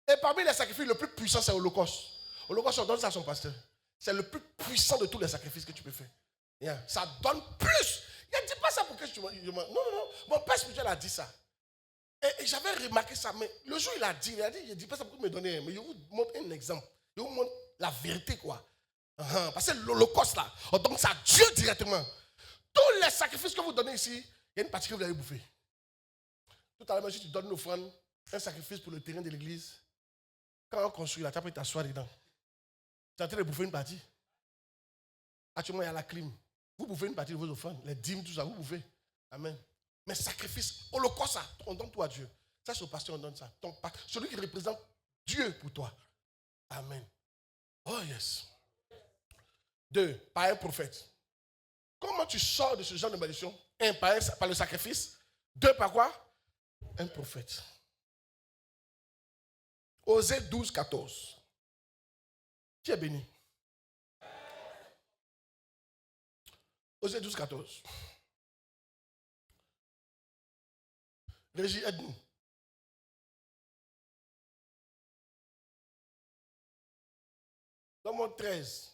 Et parmi les sacrifices, le plus puissant, c'est l'holocauste. L'holocauste, on donne ça à son pasteur. C'est le plus puissant de tous les sacrifices que tu peux faire. Yeah. Ça donne plus. Il ne dit pas ça pour que tu me... Non. Mon père spirituel a dit ça. Et j'avais remarqué ça, mais le jour il a dit pas ça pour me donner, mais il vous montre un exemple. Il vous montre la vérité, quoi. Parce que l'holocauste, là, on donne ça à Dieu directement. Tous les sacrifices que vous donnez ici, il y a une partie que vous allez bouffer. Tout à l'heure, si tu donnes une offrande, un sacrifice pour le terrain de l'église, quand on construit là, tu as pris t'asseoir dedans. Tu es en train de bouffer une partie. Actuellement, il y a la clim. Vous bouffez une partie de vos offrandes, les dîmes, tout ça, vous bouffez. Amen. Mais sacrifice, holocauste, on donne tout à Dieu. Ça, c'est au pasteur, on donne ça. Celui qui représente Dieu pour toi. Amen. Oh yes. 2. Par un prophète. Comment tu sors de ce genre de malédiction? 1. Par le sacrifice. 2. Par quoi? Un prophète. Osée 12, 14. Qui est béni? Osée 12, 14. Régie, aide-nous. Dans mon 13.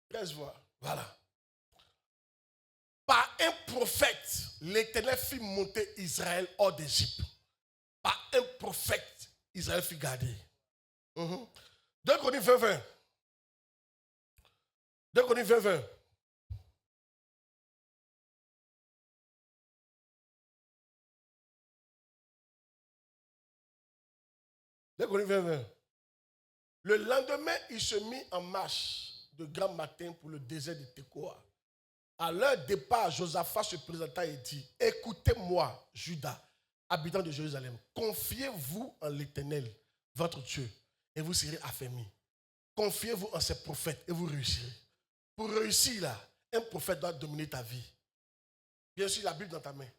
13 voix. Voilà. Par un prophète, l'Éternel fit monter Israël hors d'Égypte. Par un prophète, Israël fut gardé. 2 Chroniques 20, 20. 2 Chroniques 20, 20. Le lendemain, il se mit en marche de grand matin pour le désert de Tekoa. À leur départ, Josaphat se présenta et dit, écoutez-moi, Juda, habitants de Jérusalem, confiez-vous en l'Éternel, votre Dieu, et vous serez affermis. Confiez-vous en ses prophètes et vous réussirez. Pour réussir là, un prophète doit dominer ta vie. Bien sûr, la Bible dans ta main.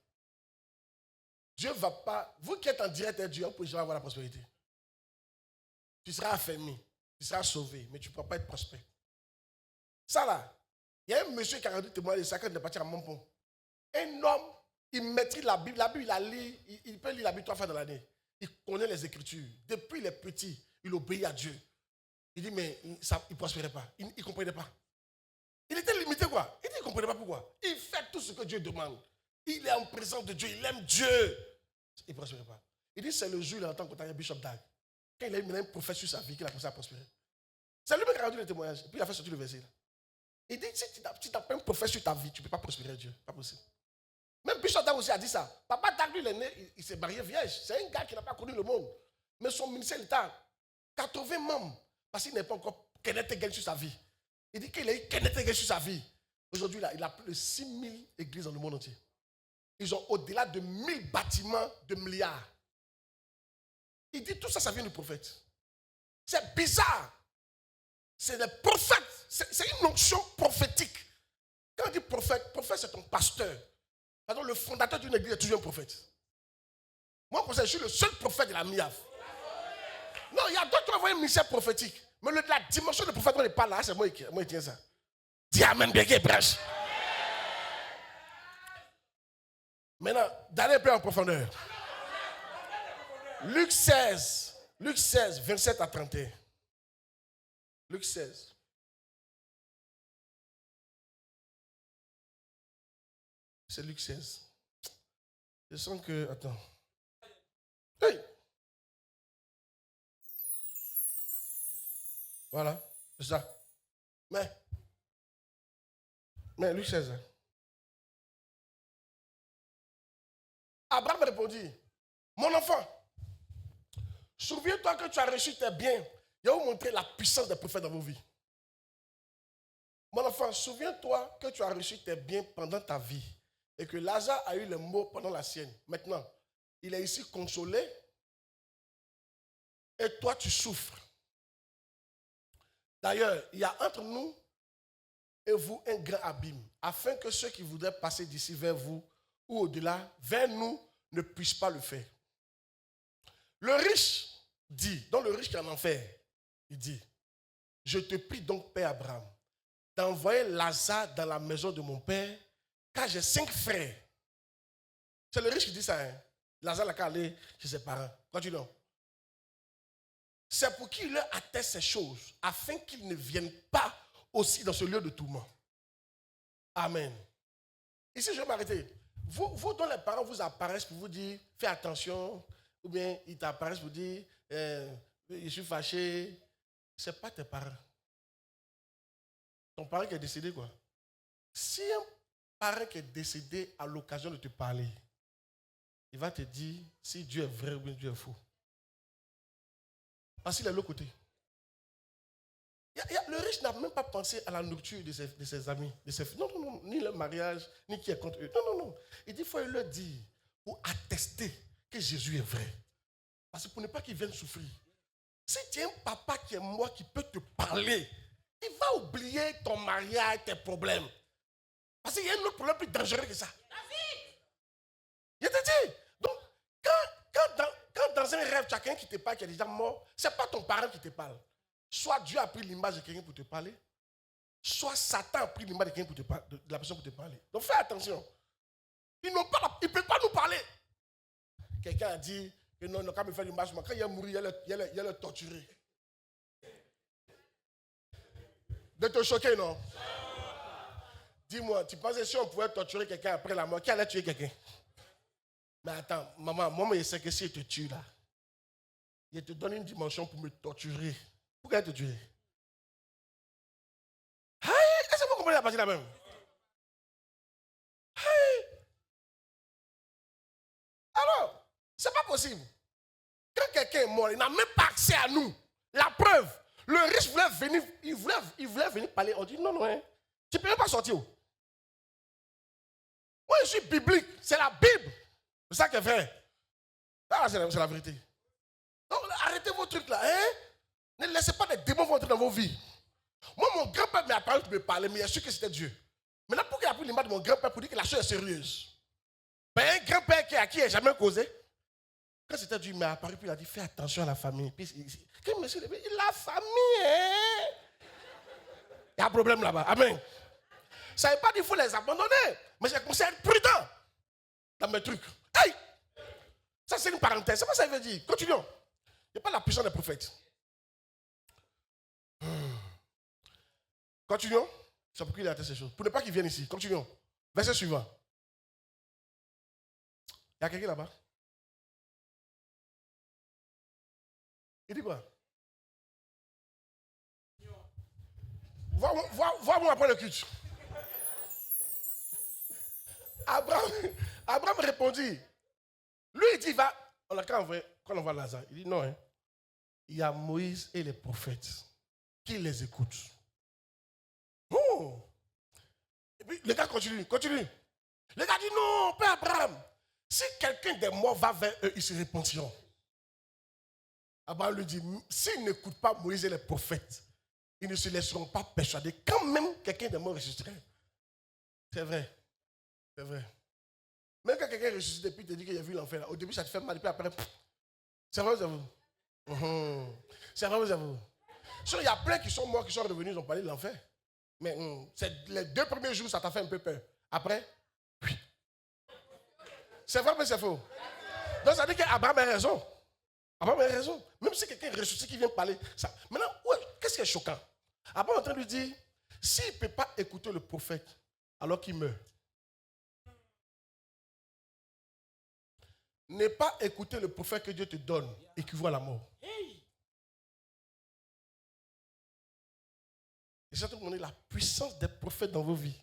Dieu ne va pas, vous qui êtes en direct avec Dieu, vous pouvez jamais avoir la prospérité. Tu seras affermi, tu seras sauvé, mais tu ne pourras pas être prospère. Ça là, il y a un monsieur qui a rendu témoignage de ça quand il est parti à Montpon. Un homme, il maîtrise la Bible, il a lu, il peut lire la Bible 3 fois dans l'année. Il connaît les Écritures. Depuis il est petit, il obéit à Dieu. Il dit, mais ça, il ne prospérait pas, il ne comprenait pas. Il était limité quoi? Il dit, il ne comprenait pas pourquoi. Il fait tout ce que Dieu demande. Il est en présence de Dieu, il aime Dieu. Il ne prospère pas. Il dit, c'est le jour où il entend qu'on a Bishop Dag. Quand il a eu un prophète sur sa vie, qu'il a commencé à prospérer. C'est lui qui a rendu le témoignage. Et puis il a fait sortir le verset. Là. Il dit, si tu n'as pas un prophète sur ta vie, tu ne peux pas prospérer Dieu. Pas possible. Même Bishop Dag aussi a dit ça. Papa Dag, lui, il est né, il s'est marié vierge. C'est un gars qui n'a pas connu le monde. Mais son ministère, il a 80 membres. Parce qu'il n'est pas encore Kenneth Hagin sur sa vie. Il dit qu'il a eu Kenneth Hagin sur sa vie. Aujourd'hui, il a plus de 6000 églises dans le monde entier. Ils ont au-delà de 1000 bâtiments de milliards. Il dit tout ça, ça vient du prophète. C'est bizarre. C'est le prophète. C'est une onction prophétique. Quand on dit prophète, prophète c'est ton pasteur. Par exemple, le fondateur d'une église est toujours un prophète. Moi, je suis le seul prophète de la MIAF. Non, il y a d'autres qui ont envoyé un ministère prophétique. Mais la dimension de prophète, on n'est pas là, c'est moi qui tiens ça. Dis Amen, bien qu'il prêche. Maintenant, d'aller un peu en profondeur. Luc 16, 27 à 31. Luc 16. C'est Luc 16. Je sens que... Attends. Hey! Voilà, c'est ça. Mais Luc 16. Abraham répondit, mon enfant, souviens-toi que tu as reçu tes biens. Je vais vous montrer la puissance des prophètes dans vos vies. Mon enfant, souviens-toi que tu as reçu tes biens pendant ta vie et que Lazare a eu les maux pendant la sienne. Maintenant, il est ici consolé et toi tu souffres. D'ailleurs, il y a entre nous et vous un grand abîme, afin que ceux qui voudraient passer d'ici vers vous ou au-delà, vers nous, ne puissent pas le faire. Le riche dit, donc le riche qui est en enfer, il dit, je te prie donc, Père Abraham, d'envoyer Lazare dans la maison de mon père, car j'ai 5 frères. C'est le riche qui dit ça, hein? Lazare l'a qu'à aller chez ses parents. Continue. C'est pour qu'il leur atteste ces choses, afin qu'ils ne viennent pas aussi dans ce lieu de tourment. Amen. Ici, je vais m'arrêter. Vous, dont les parents vous apparaissent pour vous dire, fais attention, ou bien ils t'apparaissent pour dire, je suis fâché. Ce n'est pas tes parents. Ton parent qui est décédé, quoi. Si un parent qui est décédé a l'occasion de te parler, il va te dire si Dieu est vrai ou bien Dieu est faux. Parce qu'il est de l'autre côté. Le riche n'a même pas pensé à la nourriture de ses amis, de ses filles. Non, ni le mariage, ni qui est contre eux. Non. Il dit, il faut leur dire, pour attester que Jésus est vrai. Parce que pour ne pas qu'ils viennent souffrir. Si tu as un papa qui est mort, qui peut te parler, il va oublier ton mariage, tes problèmes. Parce qu'il y a un autre problème plus dangereux que ça. Je te dis. Donc, quand dans un rêve, tu as quelqu'un qui te parle, qui est déjà mort, ce n'est pas ton parent qui te parle. Soit Dieu a pris l'image de quelqu'un pour te parler, soit Satan a pris l'image de quelqu'un pour te parler, de la personne pour te parler. Donc fais attention. Ils ne peuvent pas nous parler. Quelqu'un a dit que non, quand il fait l'image, quand il a mouru, il a le torturé. De te choquer, non? Dis-moi, tu pensais si on pouvait torturer quelqu'un après la mort, qui allait tuer quelqu'un? Mais attends, maman, je sais que si il te tue là, il te donne une dimension pour me torturer. Pourquoi elle te tuer? Est-ce que vous comprenez la partie là même? Alors, c'est pas possible. Quand quelqu'un est mort, il n'a même pas accès à nous. La preuve, le riche voulait venir, il voulait venir parler. On dit non, hein. Tu ne peux même pas sortir. Moi, je suis biblique. C'est la Bible. C'est ça qui est vrai. Ah, c'est la vérité. Donc, arrêtez vos trucs là, hein? Ne laissez pas des démons entrer dans vos vies. Moi, mon grand-père m'a apparu pour me parler, mais il est sûr que c'était Dieu. Maintenant, pourquoi il a pris l'image de mon grand-père pour dire que la chose est sérieuse? Ben, un grand-père à qui il n'a jamais causé. Quand c'était Dieu, il m'a apparu, puis il a dit, fais attention à la famille. Puis, monsieur, la famille, hein? Il y a un problème là-bas. Amen. Ça ne veut pas dire qu'il faut les abandonner, mais je conseille être prudent dans mes trucs. Hey! Ça, c'est une parenthèse. C'est pas ça que ça veut dire. Continuons. Il n'y a pas la puissance des prophètes. Continuons. C'est pour qu'il ait ces choses. Pour ne pas qu'ils viennent ici. Continuons. Verset suivant. Il y a quelqu'un là-bas. Il dit quoi? Vois-moi après le culte. Abraham répondit. Lui, il dit, quand on voit Lazare, il dit non, hein. Il y a Moïse et les prophètes qui les écoutent. Oh! Et puis, le gars continue. Le gars dit non, Père Abraham, si quelqu'un des morts va vers eux, ils se repentiront. Abraham lui dit, s'ils n'écoutent pas Moïse et les prophètes, ils ne se laisseront pas persuader quand même quelqu'un des morts ressusciterait. C'est vrai. C'est vrai. quelqu'un ressuscite et puis te dit qu'il a vu l'enfer, au début ça te fait mal, et puis après, c'est vrai, c'est vous. C'est vrai, c'est vous. Il y a plein qui sont morts, qui sont revenus, ils ont parlé de l'enfer. Mais c'est les 2 premiers jours, ça t'a fait un peu peur. Après, oui. C'est vrai, mais c'est faux. Donc ça dit qu'Abraham a raison. Abraham a raison. Même si quelqu'un ressuscite qui vient parler, ça. Maintenant, qu'est-ce qui est choquant? Abraham est en train de lui dire, s'il ne peut pas écouter le prophète alors qu'il meurt, ne pas écouter le prophète que Dieu te donne équivaut à la mort. Et ça te montre la puissance des prophètes dans vos vies.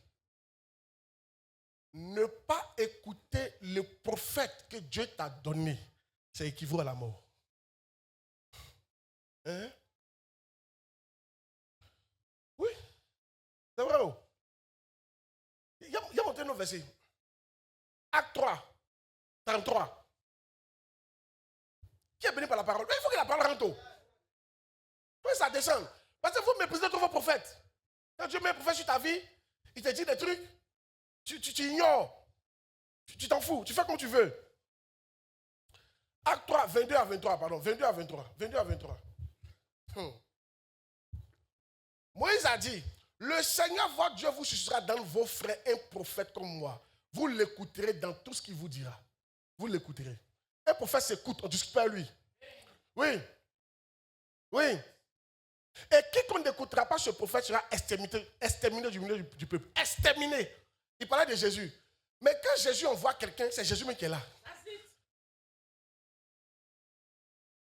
Ne pas écouter le prophète que Dieu t'a donné, ça équivaut à la mort. Hein? Oui, c'est vrai. Il y a monté nos versets. Acte 3, 33. Qui est béni par la parole? Mais il faut que la parole rentre. Puis ça descend. Parce que vous méprisez tous vos prophètes. Quand Dieu met un prophète sur ta vie, il te dit des trucs, tu ignores. Tu t'en fous, tu fais comme tu veux. Acte 3, 22 à 23, pardon. 22 à 23. 22 à 23. Moïse a dit, le Seigneur votre Dieu vous suscitera dans vos frères un prophète comme moi. Vous l'écouterez dans tout ce qu'il vous dira. Vous l'écouterez. Un prophète s'écoute, on discute pas à lui. Oui. Oui. Et quiconque n'écoutera pas ce prophète sera exterminé du milieu du peuple. Exterminé. Il parlait de Jésus. Mais quand Jésus envoie quelqu'un, c'est Jésus même qui est là.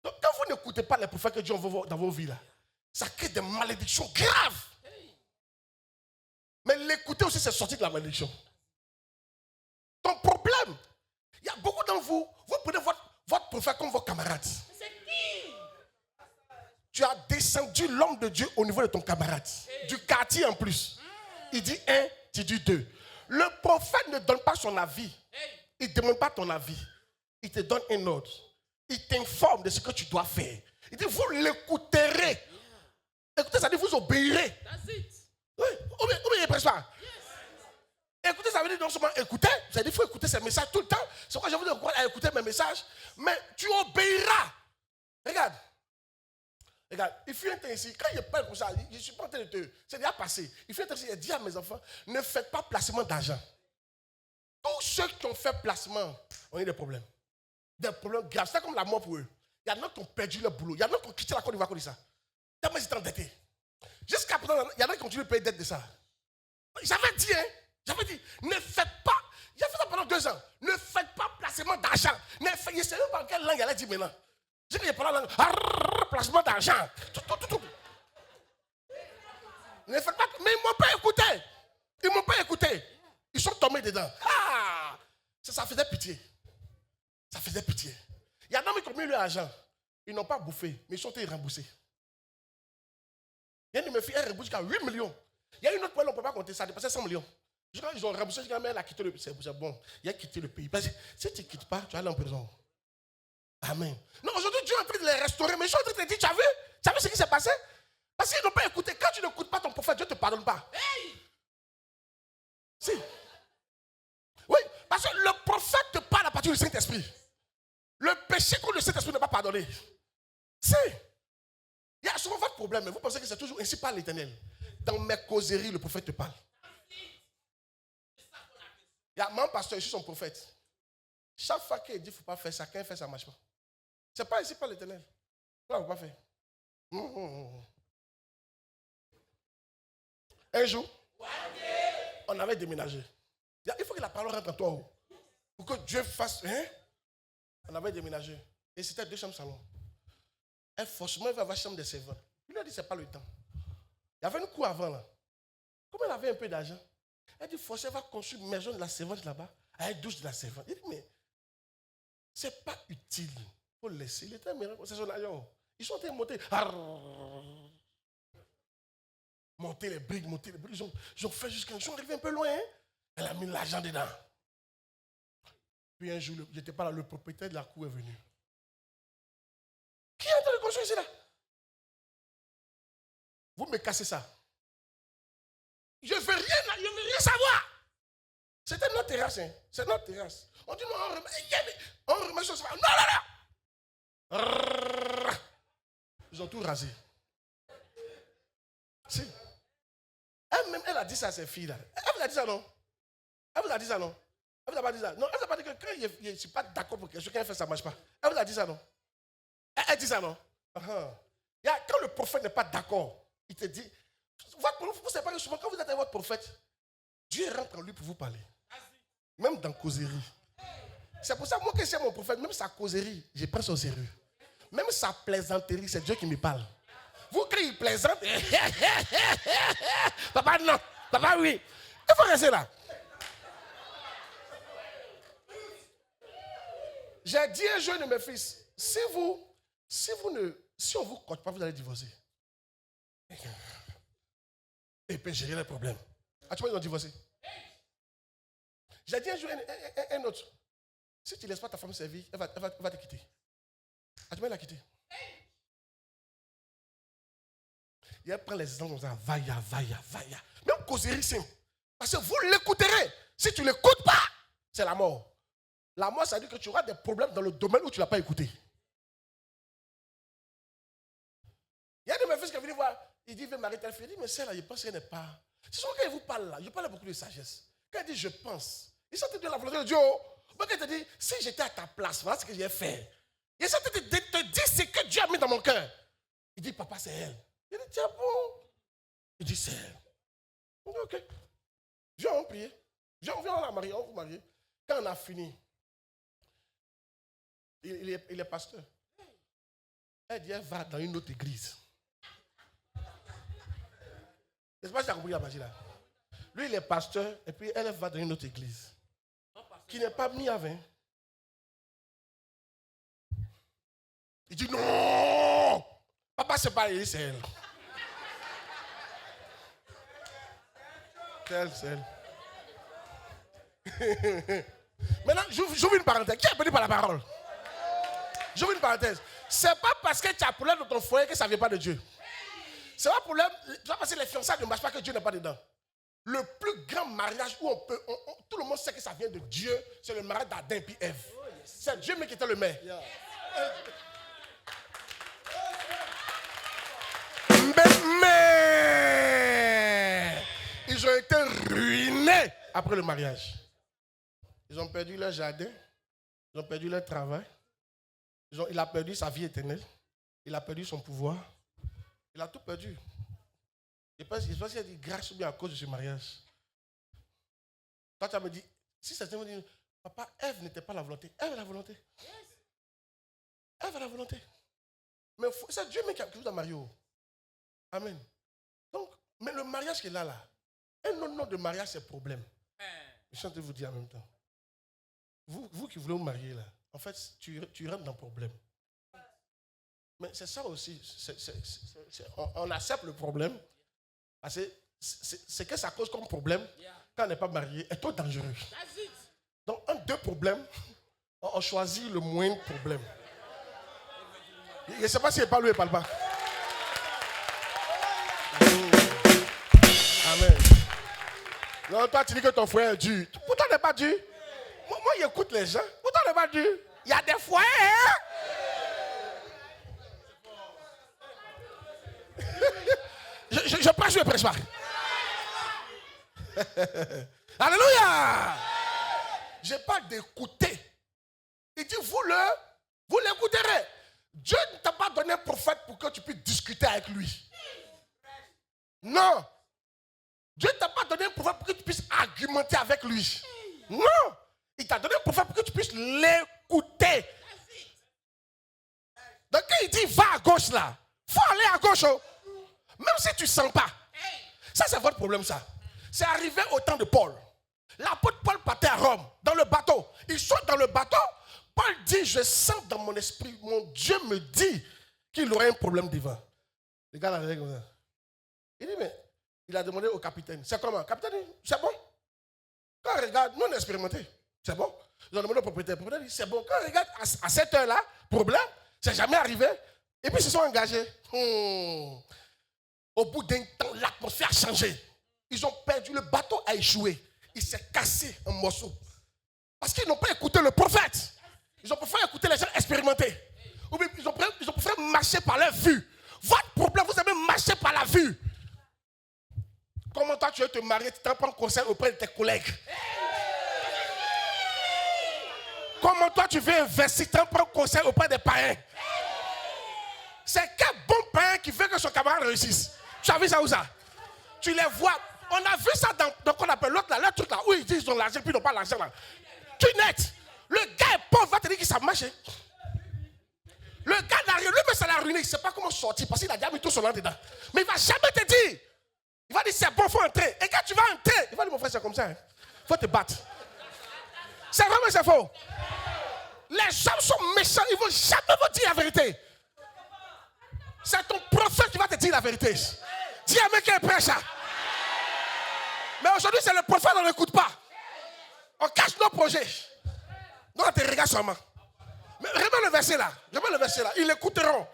Donc quand vous n'écoutez pas les prophètes que Dieu envoie dans vos vies, là, ça crée des malédictions graves. Mais l'écouter aussi, c'est sortir de la malédiction. Ton problème, il y a beaucoup d'entre vous, vous prenez votre prophète comme vos camarades. C'est qui? Tu as descendu l'homme de Dieu au niveau de ton camarade. Du quartier en plus. Il dit 1, tu dis 2. Le prophète ne donne pas son avis. Il ne demande pas ton avis. Il te donne un ordre. Il t'informe de ce que tu dois faire. Il dit, vous l'écouterez. Écoutez, ça dit, vous obéirez. Oui, obéirez, presque pas. Écoutez, ça veut dire non seulement écouter, ça veut dire qu'il faut écouter ces messages tout le temps. C'est pourquoi je vous encourage à écouter mes messages. Mais tu obéiras. Regarde, il fut un temps ici, quand il parle comme ça, je ne suis pas en train de te... C'est déjà passé. Il fut un temps ici, il a dit à mes enfants, ne faites pas placement d'argent. Tous ceux qui ont fait placement ont eu des problèmes. Des problèmes graves. C'est comme la mort pour eux. Il y en a qui ont perdu leur boulot. Il y en a qui ont quitté la Côte d'Ivoire comme ça. Tellement ils étaient endettés. Jusqu'à présent, il y en a qui continuent de payer dette de ça. J'avais dit, ne faites pas. J'ai fait ça pendant 2 ans. Ne faites pas placement d'argent. Je ne sais même pas en quelle langue elle a dit maintenant. J'ai dit, pas la langue. Placement d'argent. Tout. Ne faites pas. Mais ils ne m'ont pas écouté. Ils ne m'ont pas écouté. Ils sont tombés dedans. Ça faisait pitié. Ça faisait pitié. Il y en a qui ont mis leur argent. Ils n'ont pas bouffé, mais ils sont été remboursés. Il y a une de mes filles, elle rembourse jusqu'à 8 millions. Il y a une autre, on ne peut pas compter ça, dépassait 100 millions. Quand ils ont remboursé, elle a quitté le pays. C'est bon, il a quitté le pays. Parce que si tu ne quittes pas, tu vas aller en prison. Amen. Non, aujourd'hui, Dieu est en train de les restaurer, mais je suis en train de te dire, tu as vu ce qui s'est passé? Parce qu'ils n'ont pas écouté. Quand tu n'écoutes pas ton prophète, Dieu ne te pardonne pas. Hey! Si. Oui, parce que le prophète te parle à partir du Saint-Esprit. Le péché contre le Saint-Esprit n'est pas pardonné. Si. Il y a souvent votre problème, mais vous pensez que c'est toujours ainsi par l'Éternel. Dans mes causeries, le prophète te parle. Il y a mon pasteur ici, son prophète. Chaque fois qu'il dit qu'il ne faut pas faire ça, quand il fait ça, ça ne marche pas. Ce n'est pas ici par l'Éternel. Il ne faut pas faire. Un jour, on avait déménagé. Il faut que la parole rentre en toi. Pour que Dieu fasse. On avait déménagé. Et c'était 2 chambres salon. Et forcément, il va avoir la chambre de servante. Il lui a dit, ce n'est pas le temps. Il y avait une cour avant là. Comme elle avait un peu d'argent, elle a dit, forcément, elle va construire une maison de la servante là-bas, avec douche de la servante. Il dit, mais ce n'est pas utile. Il faut le laisser. Il était amoureux. C'est son avion. Ils sont en train de monter. Monter les briques. Ils ont fait jusqu'à. Ils sont arrivés un peu loin. Elle a mis l'argent dedans. Puis un jour, je n'étais pas là, le propriétaire de la cour est venu. Qui est en train de construire ici là? Vous me cassez ça. Je ne veux rien savoir. C'était notre terrasse. Hein. C'est notre terrasse. On dit non, on remet ça. Non. Ils ont tout rasé. Si. Elle-même, elle a dit ça à ses filles. Là. Elle vous a dit ça, non? Elle vous a dit ça, non? Elle vous a pas dit ça? Non, elle vous a pas dit que quand je ne suis pas d'accord pour quelque chose, quand elle fait ça ne marche pas. Elle vous a dit ça, non? Elle dit ça, non? Quand le prophète n'est pas d'accord, il te dit, vous savez pas que souvent, quand vous êtes avec votre prophète, Dieu rentre en lui pour vous parler. Même dans causerie. C'est pour ça que moi, quand c'est mon prophète, même sa causerie, je prends ça au sérieux. Même sa plaisanterie, c'est Dieu qui me parle. Vous criez plaisante. Papa, non. Papa, oui. Il faut rester là. J'ai dit un jour de mes fils, si on vous coach pas, vous allez divorcer. Et puis gérer les problèmes. Ah, tu vois, ils ont divorcé. J'ai dit un jour un autre, si tu ne laisses pas ta femme servir, elle va te quitter. Ah, tu vas la quitter. Et elle prend les exemples comme ça, vaïa. Même causerie simple. Parce que vous l'écouterez. Si tu ne l'écoutes pas, c'est la mort. La mort, ça veut dire que tu auras des problèmes dans le domaine où tu ne l'as pas écouté. Il y a un de mes fils qui est venu voir, il dit, il veut marier telle fille. Il dit, mais celle-là, je pense qu'elle n'est pas. C'est souvent quand il vous parle là, je parle beaucoup de sagesse. Quand il dit, je pense, il s'entend de la volonté de Dieu. Moi, quand il te dit, si j'étais à ta place, voilà ce que j'ai fait. Il s'entend de te dire ce que Dieu a mis dans mon cœur. Il dit, papa, c'est elle. Il dit, tiens, bon. Il dit, c'est elle. Il dit, ok. Viens, on prie. Viens, on la marier, on vous marie. Quand on a fini, il est pasteur. Elle dit, elle va dans une autre église. N'est-ce pas si tu as compris la magie là? Lui, il est pasteur, et puis elle va dans une autre église. Qui n'est pas mis à 20. Il dit, non! Papa, c'est pas elle, c'est elle. C'est elle. Maintenant, j'ouvre une parenthèse. Qui a béni par la parole? J'ouvre une parenthèse. C'est pas parce que tu as problème dans ton foyer que ça ne vient pas de Dieu. C'est pas problème. Tu vas passer les fiançailles ne marchent pas que Dieu n'est pas dedans. Le plus grand mariage où tout le monde sait que ça vient de Dieu, c'est le mariage d'Adam et Ève. C'est Dieu mais qui était le maire. Mais ils ont été ruinés après le mariage. Ils ont perdu leur jardin, ils ont perdu leur travail, il a perdu sa vie éternelle, il a perdu son pouvoir, il a tout perdu. Je pense qu'il a dit grâce ou bien à cause de ce mariage. Toi, tu me dit, si certains me disent, papa, Ève n'était pas la volonté. Ève est la volonté. Ève est la volonté. Mais c'est Dieu même qui vous a marié. Amen. Donc, mais le mariage qui est là, un autre nom de mariage, c'est problème. Je suis en train de vous dire en même temps. Vous qui voulez vous marier là, en fait, tu rentres dans le problème. Mais c'est ça aussi. On accepte le problème. Parce que c'est que ça cause comme problème quand on n'est pas marié est trop dangereux. Donc, deux problèmes, on choisit le moindre problème. Je ne sais pas si il parle ou il ne parle pas. Amen. Non, toi, tu dis que ton frère est dur. Pourtant, il n'est pas dur. Moi, j'écoute les gens. Pourtant, il n'est pas dur. Il y a des foyers. Hein? Je prêche ou je ne prêche pas? Alléluia! Je parle d'écouter. Il dit, vous l'écouterez. Dieu ne t'a pas donné un prophète pour que tu puisses discuter avec lui. Non. Dieu ne t'a pas donné un prophète pour que tu puisses argumenter avec lui. Non. Il t'a donné un prophète pour que tu puisses l'écouter. Donc quand il dit va à gauche là, il faut aller à gauche. Oh. Même si tu ne sens pas. Ça c'est votre problème ça. C'est arrivé au temps de Paul. L'apôtre Paul partait à Rome, dans le bateau. Il saute dans le bateau. Paul dit, je sens dans mon esprit, mon Dieu me dit qu'il aurait un problème devant. Le gars l'avait comme ça. Il dit, mais il a demandé au capitaine, c'est comment? Capitaine, c'est bon. Quand on regarde, non expérimenté, c'est bon. Ils ont demandé au propriétaire. Le propriétaire dit, c'est bon. Quand on regarde à cette heure-là, problème, c'est jamais arrivé. Et puis ils se sont engagés. Au bout d'un temps, l'atmosphère a changé. Ils ont perdu, le bateau a échoué. il s'est cassé en morceaux. Parce qu'ils n'ont pas écouté le prophète. Ils ont préféré écouter les gens expérimentés. Ou bien ils ont préféré marcher par leur vue. Votre problème, vous avez marché par la vue. Comment toi tu veux te marier, tu t'en prends conseil auprès de tes collègues. Comment toi tu veux investir, tu t'en prends conseil auprès des païens. C'est quel bon païen qui veut que son camarade réussisse. Tu as vu ça où ça? Tu les vois. On a vu ça dans qu'on appelle l'autre là, le truc là, où ils disent qu'ils ont l'argent, puis ils n'ont pas l'argent là. Tu net. Le gars est pauvre, va te dire que ça marche. Le gars n'arrive, lui-même ça l'a ruiné, il ne sait pas comment sortir parce qu'il a déjà mis tout son nom dedans. Mais il ne va jamais te dire. Il va dire c'est bon, il faut entrer. Et quand tu vas entrer, il va dire mon frère c'est comme ça. Il faut te battre. C'est vrai mais c'est faux. Les gens sont méchants, ils ne vont jamais vous dire la vérité. C'est ton prophète qui va te dire la vérité. Dis à mec qui est prêt ça. Mais aujourd'hui c'est le prophète, on n'écoute pas. On cache nos projets. Non, on te regarde seulement. Mais remets le verset là. Remets le verset là. Ils écouteront.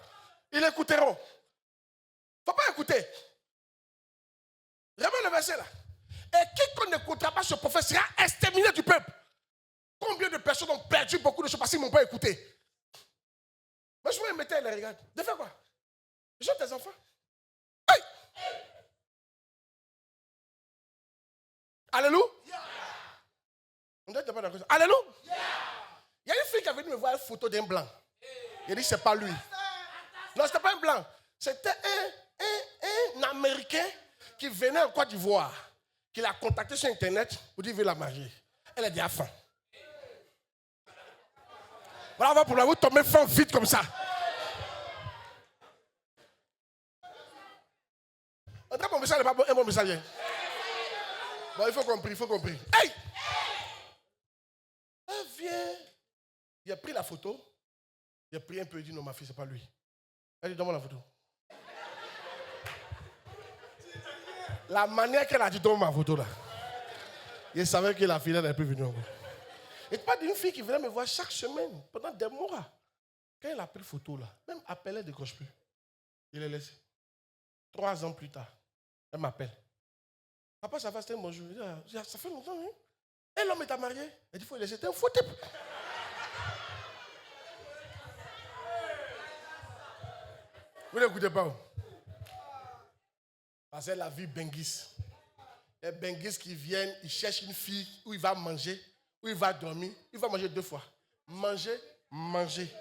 Ils écouteront. Il ne faut pas écouter. Remets le verset là. Et quiconque n'écoutera pas ce prophète sera exterminé du peuple. Combien de personnes ont perdu beaucoup de choses parce qu'ils ne m'ont pas écouté? Moi je me mettais et les regarde. De faire quoi? Je tes enfants. Hey! Alléluia. On doit être pas d'accord. Alléluia. Il y a une fille qui est venue me voir une photo d'un blanc. Il a dit c'est pas lui. Non, c'était pas un blanc. C'était un Américain qui venait en Côte d'Ivoire, qui l'a contacté sur Internet pour dire qu'il veut la marier. Elle a dit à fin. Voilà, on va pour la vous tomber fin vite comme ça. En tout cas, mon message n'est pas bon et mon message est. Bon, il faut comprendre, il faut comprendre. Hey! Elle vient. Il a pris la photo. Il a pris un peu, il dit non, ma fille, c'est pas lui. Elle dit, donne-moi la photo. La manière qu'elle a dit, donne-moi ma photo là. Il savait que la fille n'est plus venue encore. Et pas d'une fille qui venait me voir chaque semaine, pendant des mois. Quand elle a pris photo là, même appelé, elle ne décroche plus. Il l'a laissé. 3 ans plus tard, elle m'appelle. Papa, ça va, c'était un bonjour. Ça fait longtemps, hein? Et l'homme est marié. Elle dit, il faut le laisser. C'était un faux type. Vous n'écoutez pas. Parce que la vie Benguis. Les Benguis qui viennent, ils cherchent une fille où il va manger, où il va dormir. Il va manger 2 fois. Manger, manger.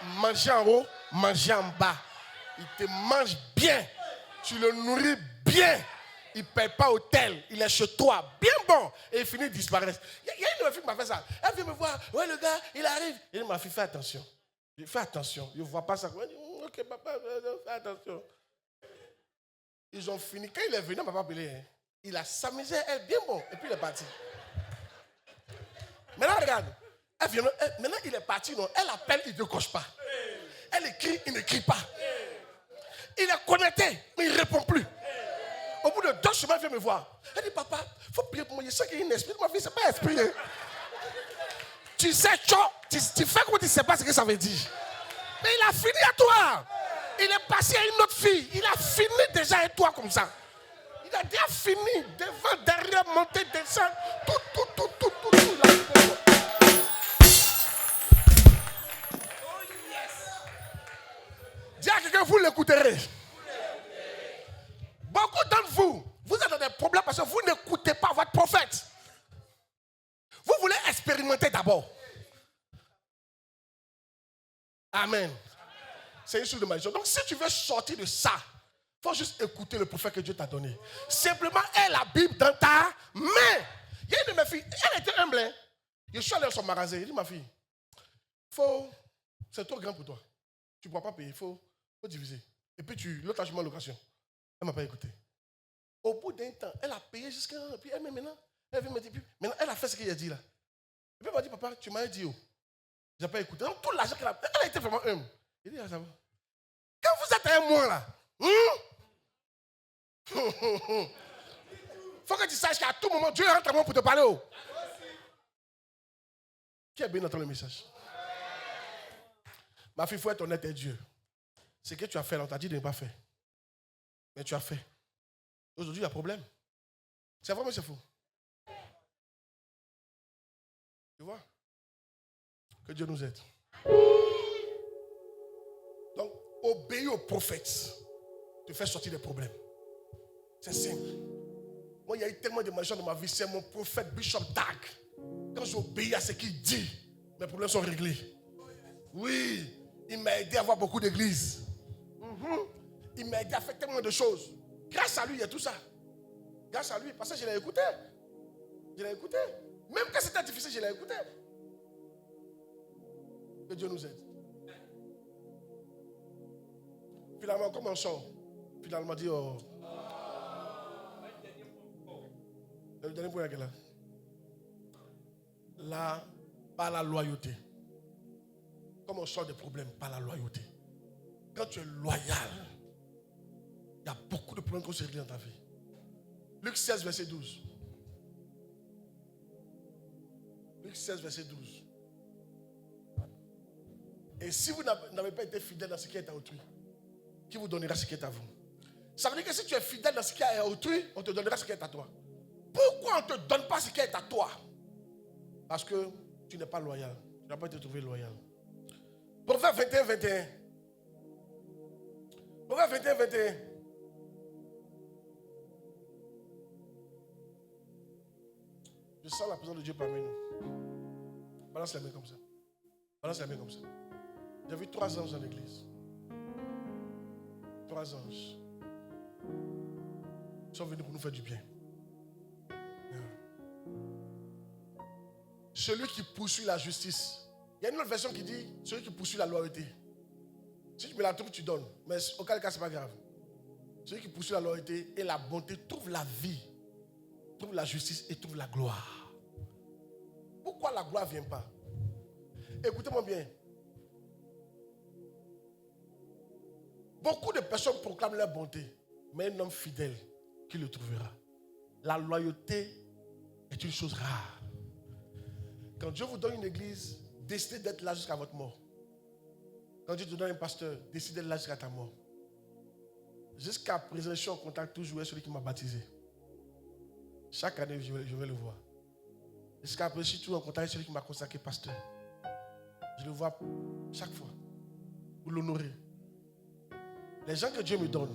Manger en haut, manger en bas. Il te mange bien. Tu le nourris bien. Il ne paye pas hôtel. Il est chez toi. Bien bon. Et il finit de disparaître. Il y a une fille qui m'a fait ça. Elle vient me voir. Ouais, le gars, il arrive. Il dit, ma fille, fais attention. Il fait attention. Il ne voit pas ça. Elle dit, ok, papa, fais attention. Ils ont fini. Quand il est venu, papa appelé, hein, il a s'amusé, elle bien bon. Et puis il est parti. Maintenant, regarde. Elle vient, maintenant, il est parti. Non. Elle appelle, il ne décroche pas. Elle écrit, il n'écrit pas. Il est connecté, mais il ne répond plus. Au bout de 2 semaines, elle vient me voir. Elle dit, papa, il faut prier pour moi. Je sais qu'il y a un esprit. Ma fille, ce n'est pas esprit. Hein. Tu sais, tu fais comme tu ne sais pas ce que ça veut dire. Mais il a fini à toi. Il est passé à une autre fille. Il a fini déjà à toi comme ça. Il a déjà fini. Devant, derrière, monter, descendre. Tout. Dis à quelqu'un, vous l'écouterez. Beaucoup d'entre vous, vous êtes dans des problèmes parce que vous n'écoutez pas votre prophète. Vous voulez expérimenter d'abord. Amen. C'est une chose de malédiction. Donc si tu veux sortir de ça, il faut juste écouter le prophète que Dieu t'a donné. Simplement, aie la Bible dans ta main. Il y a une de mes filles, elle était humble. Hein? Je suis allé dans son magasin, il dit, ma fille, c'est trop grand pour toi. Tu ne pourras pas payer, il faut diviser. Et puis l'autre je mets en location. Elle ne m'a pas écouté. Au bout d'un temps, elle a payé jusqu'à... Puis elle, maintenant, elle vient me dire, maintenant, elle a fait ce qu'il a dit là. Et puis elle m'a dit, papa, tu m'as dit, oh. Je n'ai pas écouté. Donc tout l'argent qu'elle a... Elle a été vraiment humble. Il dit, ah, ça va. Quand vous êtes à un mois là, faut que tu saches qu'à tout moment, Dieu rentre à moi pour te parler. Oh. Qui est bien dans le message? Ma fille, il faut être honnête avec Dieu. Ce que tu as fait, là, on t'a dit de ne pas faire. Mais tu as fait. Aujourd'hui, il y a problème. C'est vrai, mais c'est faux. Tu vois? Que Dieu nous aide. Donc, obéis aux prophètes. Te faire sortir des problèmes. C'est simple. Moi, il y a eu tellement de maladies dans ma vie. C'est mon prophète Bishop Dag. Quand j'obéis à ce qu'il dit, mes problèmes sont réglés. Oui, il m'a aidé à avoir beaucoup d'églises. Il m'a aidé à faire tellement de choses. Grâce à lui, il y a tout ça. Grâce à lui, parce que je l'ai écouté. Je l'ai écouté. Même quand c'était difficile, je l'ai écouté. Que Dieu nous aide. Finalement, comment on sort? Finalement, dit oh. Le dernier point est là. Là, par la loyauté. Comment on sort des problèmes? Par la loyauté. Quand tu es loyal, il y a beaucoup de problèmes qu'on se règle dans ta vie. Luc 16, verset 12. Luc 16, verset 12. Et si vous n'avez pas été fidèle dans ce qui est à autrui, qui vous donnera ce qui est à vous? Ça veut dire que si tu es fidèle dans ce qui est à autrui, on te donnera ce qui est à toi. Pourquoi on ne te donne pas ce qui est à toi? Parce que tu n'es pas loyal. Tu n'as pas été trouvé loyal. Proverbe 21, 21. Proverbe 21, 21. Je sens la présence de Dieu parmi nous. Balance la main comme ça. Balance la main comme ça. J'ai vu 3 anges dans l'église. 3 anges. Ils sont venus pour nous faire du bien. Celui qui poursuit la justice. Il y a une autre version qui dit celui qui poursuit la loyauté. Si tu me la trouves, tu donnes. Mais auquel cas, ce n'est pas grave. Celui qui poursuit la loyauté et la bonté trouve la vie, trouve la justice et trouve la gloire. Pourquoi la gloire ne vient pas? Écoutez-moi bien. Beaucoup de personnes proclament leur bonté, mais un homme fidèle qui le trouvera. La loyauté est une chose rare. Quand Dieu vous donne une église, décidez d'être là jusqu'à votre mort. Quand Dieu te donne un pasteur, décidez d'être là jusqu'à ta mort. Jusqu'à présent, je suis en contact toujours avec celui qui m'a baptisé. Chaque année, je vais le voir. Jusqu'à présent, je suis toujours en contact avec celui qui m'a consacré pasteur. Je le vois chaque fois pour l'honorer. Les gens que Dieu me donne,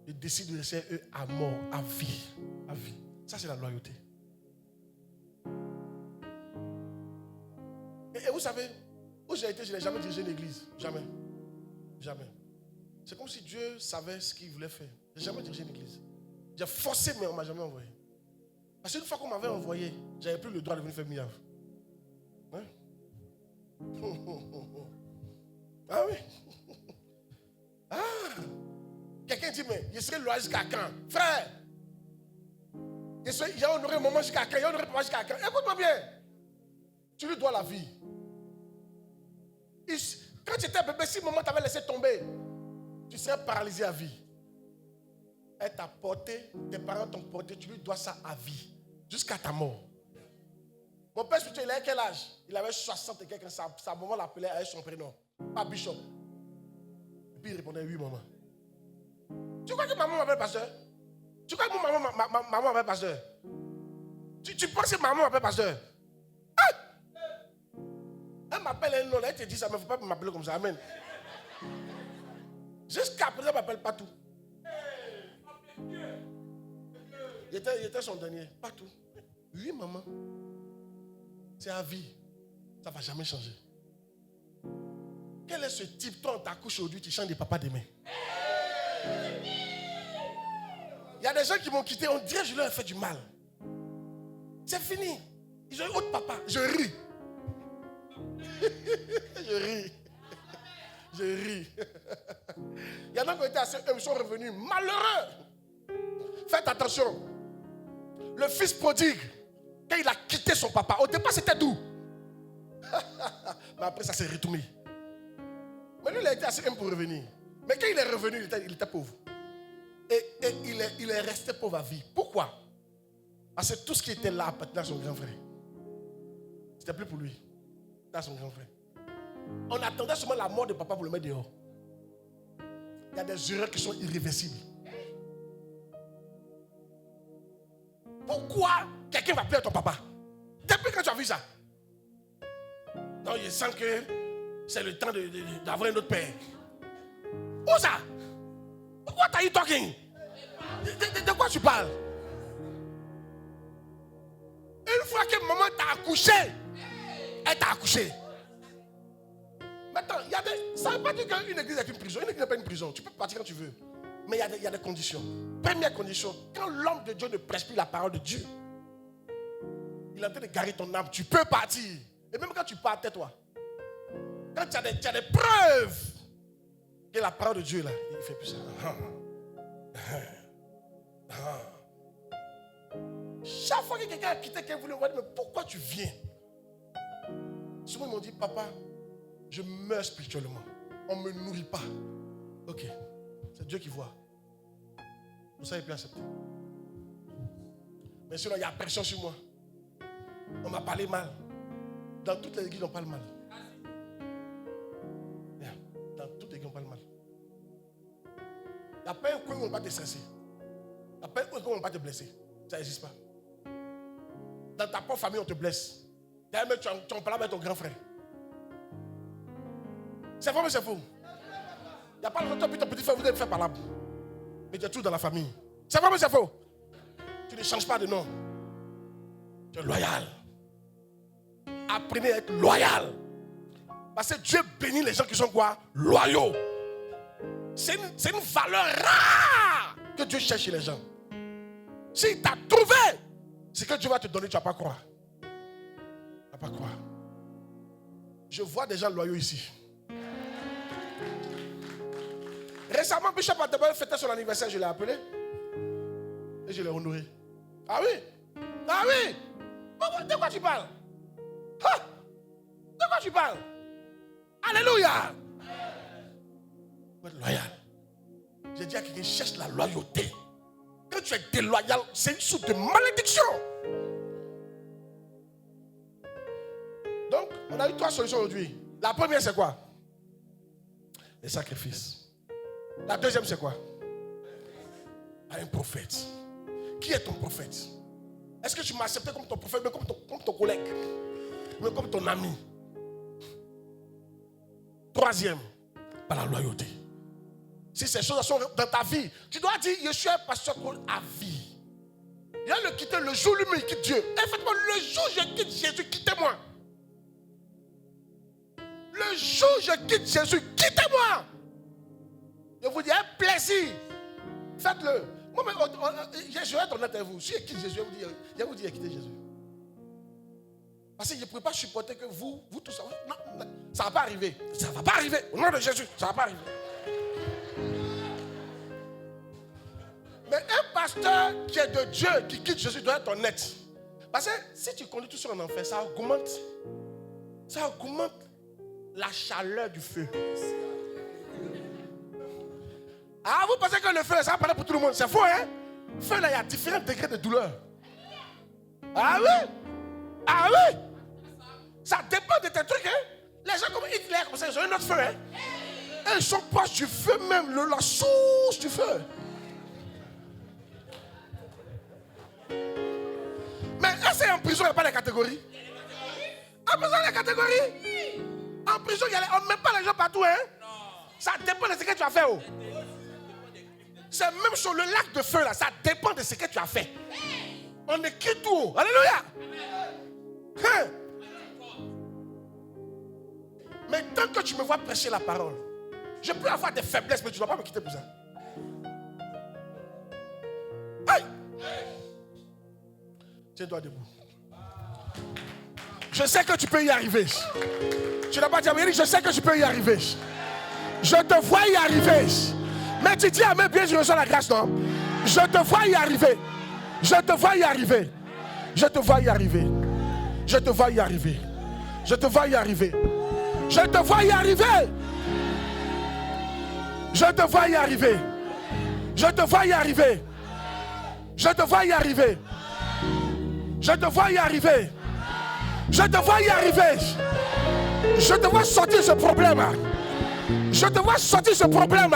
ils décident de rester eux à mort, à vie. À vie. Ça, c'est la loyauté. Et vous savez, où j'ai été, je n'ai jamais dirigé une église. Jamais. Jamais. C'est comme si Dieu savait ce qu'il voulait faire. Je n'ai jamais dirigé une église. J'ai forcé, mais on ne m'a jamais envoyé. Parce qu'une fois qu'on m'avait envoyé, je n'avais plus le droit de venir faire miave. Hein? Ah oui. Ah. Quelqu'un dit, mais je serai loyal jusqu'à quand? Frère, j'ai honoré maman jusqu'à quand? J'ai honoré papa jusqu'à quand? Écoute-moi bien. Tu lui dois la vie. Quand tu étais bébé, si maman t'avait laissé tomber, tu serais paralysé à vie. Elle t'a porté, tes parents t'ont porté, tu lui dois ça à vie, jusqu'à ta mort. Mon père spirituel, il avait quel âge? Il avait 60 et quelques, sa maman l'appelait avec son prénom, pas Bishop. Et puis il répondait, oui maman. Tu crois que maman m'appelle pasteur? Tu crois que maman m'appelle pasteur? Tu penses que maman m'appelle pasteur? Elle m'appelle un nom, elle te dit ça, mais il ne faut pas m'appeler comme ça. Amen. Jusqu'à présent, elle ne m'appelle pas tout. Il était son dernier. Pas tout. Oui, maman. C'est à vie. Ça ne va jamais changer. Quel est ce type? Toi, on t'accouche aujourd'hui, tu chantes des papas demain. Il y a des gens qui m'ont quitté, on dirait que je leur ai fait du mal. C'est fini. Ils ont eu autre papa. Je ris. Je ris. Je ris. Il y en a qui ont été assez eux, ils sont revenus malheureux. Faites attention. Le fils prodigue, quand il a quitté son papa, au départ c'était doux. Mais après ça s'est retourné. Mais lui il a été assez humble pour revenir. Mais quand il est revenu, il était pauvre. Et il est resté pauvre à vie. Pourquoi? Parce que tout ce qui était là appartenait à son grand frère. C'était plus pour lui. C'était à son grand frère. On attendait seulement la mort de papa pour le mettre dehors. Il y a des erreurs qui sont irréversibles. Pourquoi quelqu'un va appeler ton papa? Depuis quand tu as vu ça? Non, je sens que c'est le temps d'avoir un autre père. Où ça? What are you talking? De quoi tu parles? Une fois que maman t'a accouché, elle t'a accouché. Maintenant, ça ne veut pas dire qu'une église est une prison. Une église n'est pas une prison. Tu peux partir quand tu veux. Mais il y a des conditions. Première condition, quand l'homme de Dieu ne prêche plus la parole de Dieu, il est en train de garer ton âme. Tu peux partir. Et même quand tu pars, tais-toi. Quand tu as des preuves que la parole de Dieu, là, il ne fait plus ça. Chaque fois que quelqu'un a quitté, quelqu'un voulait me dire, mais pourquoi tu viens? Souvent ils m'ont dit, papa, je meurs spirituellement. On ne me nourrit pas. Ok, c'est Dieu qui voit. Pour ça, il peut accepter. Mais sinon, il y a pression sur moi. On m'a parlé mal. Dans toutes les églises, on parle mal. Dans toutes les églises, on parle mal. Il n'y a pas un coin où on ne va pas te stresser. Il n'y a pas un coin où on ne va pas te blesser. Ça n'existe pas. Dans ta propre famille, on te blesse. D'ailleurs, tu en parles avec ton grand frère. C'est vrai, mais c'est faux. Il n'y a pas longtemps, puis ton petit frère, vous devez faire par là. Mais tu es tout dans la famille. C'est vrai, mais c'est faux. Tu ne changes pas de nom. Tu es loyal. Apprenez à être loyal. Parce que Dieu bénit les gens qui sont quoi? Loyaux. C'est une valeur rare que Dieu cherche chez les gens. S'il t'a trouvé, ce que Dieu va te donner, tu ne vas pas croire. Tu ne vas pas croire. Je vois des gens loyaux ici. Récemment, Bishop Atebel fêtait son anniversaire, je l'ai appelé. Et je l'ai honoré. Ah oui? Ah oui? De quoi tu parles? Ah, de quoi tu parles? Alléluia! Faut être loyal. J'ai dit à quelqu'un, cherche la loyauté. Quand tu es déloyal, c'est une source de malédiction. Donc, on a eu 3 solutions aujourd'hui. La première, c'est quoi? Les sacrifices. La deuxième, c'est quoi? Un prophète. Qui est ton prophète? Est-ce que tu m'as accepté comme ton prophète, mais comme ton collègue, mais comme ton ami? Troisième, par la loyauté. Si ces choses sont dans ta vie, tu dois dire, je suis un pasteur à vie. Il va le quitter le jour lui-même, il quitte Dieu. Effectivement, le jour où je quitte Jésus, quittez-moi. Le jour où je quitte Jésus, quittez-moi. Je vous dis, un plaisir. Faites-le. Moi, je vais être honnête avec vous. Si je quitte Jésus, je vais vous dire, quittez Jésus. Parce que je ne pourrais pas supporter que vous tous, non, ça ne va pas arriver. Ça ne va pas arriver. Au nom de Jésus, ça ne va pas arriver. Mais un pasteur qui est de Dieu, qui quitte Jésus, doit être honnête. Parce que si tu conduis tout ça en enfer, ça augmente la chaleur du feu. Ah, vous pensez que le feu, ça va parler pour tout le monde. C'est faux, hein? Le feu, là, il y a différents degrés de douleur. Ah oui? Ah oui? Ça dépend de tes trucs, hein? Les gens comme Hitler, comme ça, ils ont un autre feu, hein? Et ils sont proches du feu même, la source du feu. Mais est-ce qu'en prison, il n'y a pas les catégories? En prison, il y a les catégories? En prison, on ne met pas les gens partout, hein? Ça dépend de ce que tu as fait, oh. C'est même sur le lac de feu, là, ça dépend de ce que tu as fait. On écrit tout. Alléluia. Hein? Mais tant que tu me vois prêcher la parole, je peux avoir des faiblesses, mais tu ne vas pas me quitter pour ça. Aïe! Tiens-toi debout. Je sais que tu peux y arriver. Tu n'as pas dit, mais je sais que tu peux y arriver. Je te vois y arriver. Mais tu dis à mes bien, je reçois la grâce, non? Je te vois y arriver. Je te vois y arriver. Je te vois y arriver. Je te vois y arriver. Je te vois y arriver. Je te vois y arriver. Je te vois y arriver. Je te vois y arriver. Je te vois y arriver. Je te vois y arriver. Je te vois y arriver. Je te vois sortir ce problème. Je te vois sortir ce problème.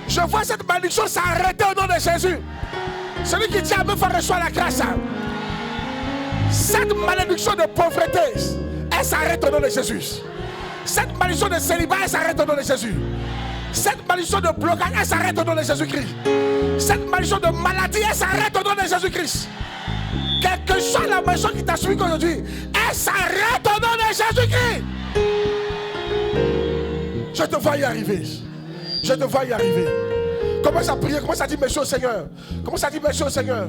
Je vois cette malédiction s'arrêter au nom de Jésus. Celui qui dit à me faire reçoit la grâce. Cette malédiction de pauvreté, elle s'arrête au nom de Jésus. Cette malédiction de célibat, elle s'arrête au nom de Jésus. Cette malédiction de blocage, elle s'arrête au nom de Jésus-Christ. Cette malédiction de maladie, elle s'arrête au nom de Jésus-Christ. Quelle que soit la malédiction qui t'a suivi aujourd'hui, elle s'arrête au nom de Jésus-Christ. Je te vois y arriver. Je te vois y arriver. Commence à prier, commence à dire merci au Seigneur. Commence à dire merci au Seigneur.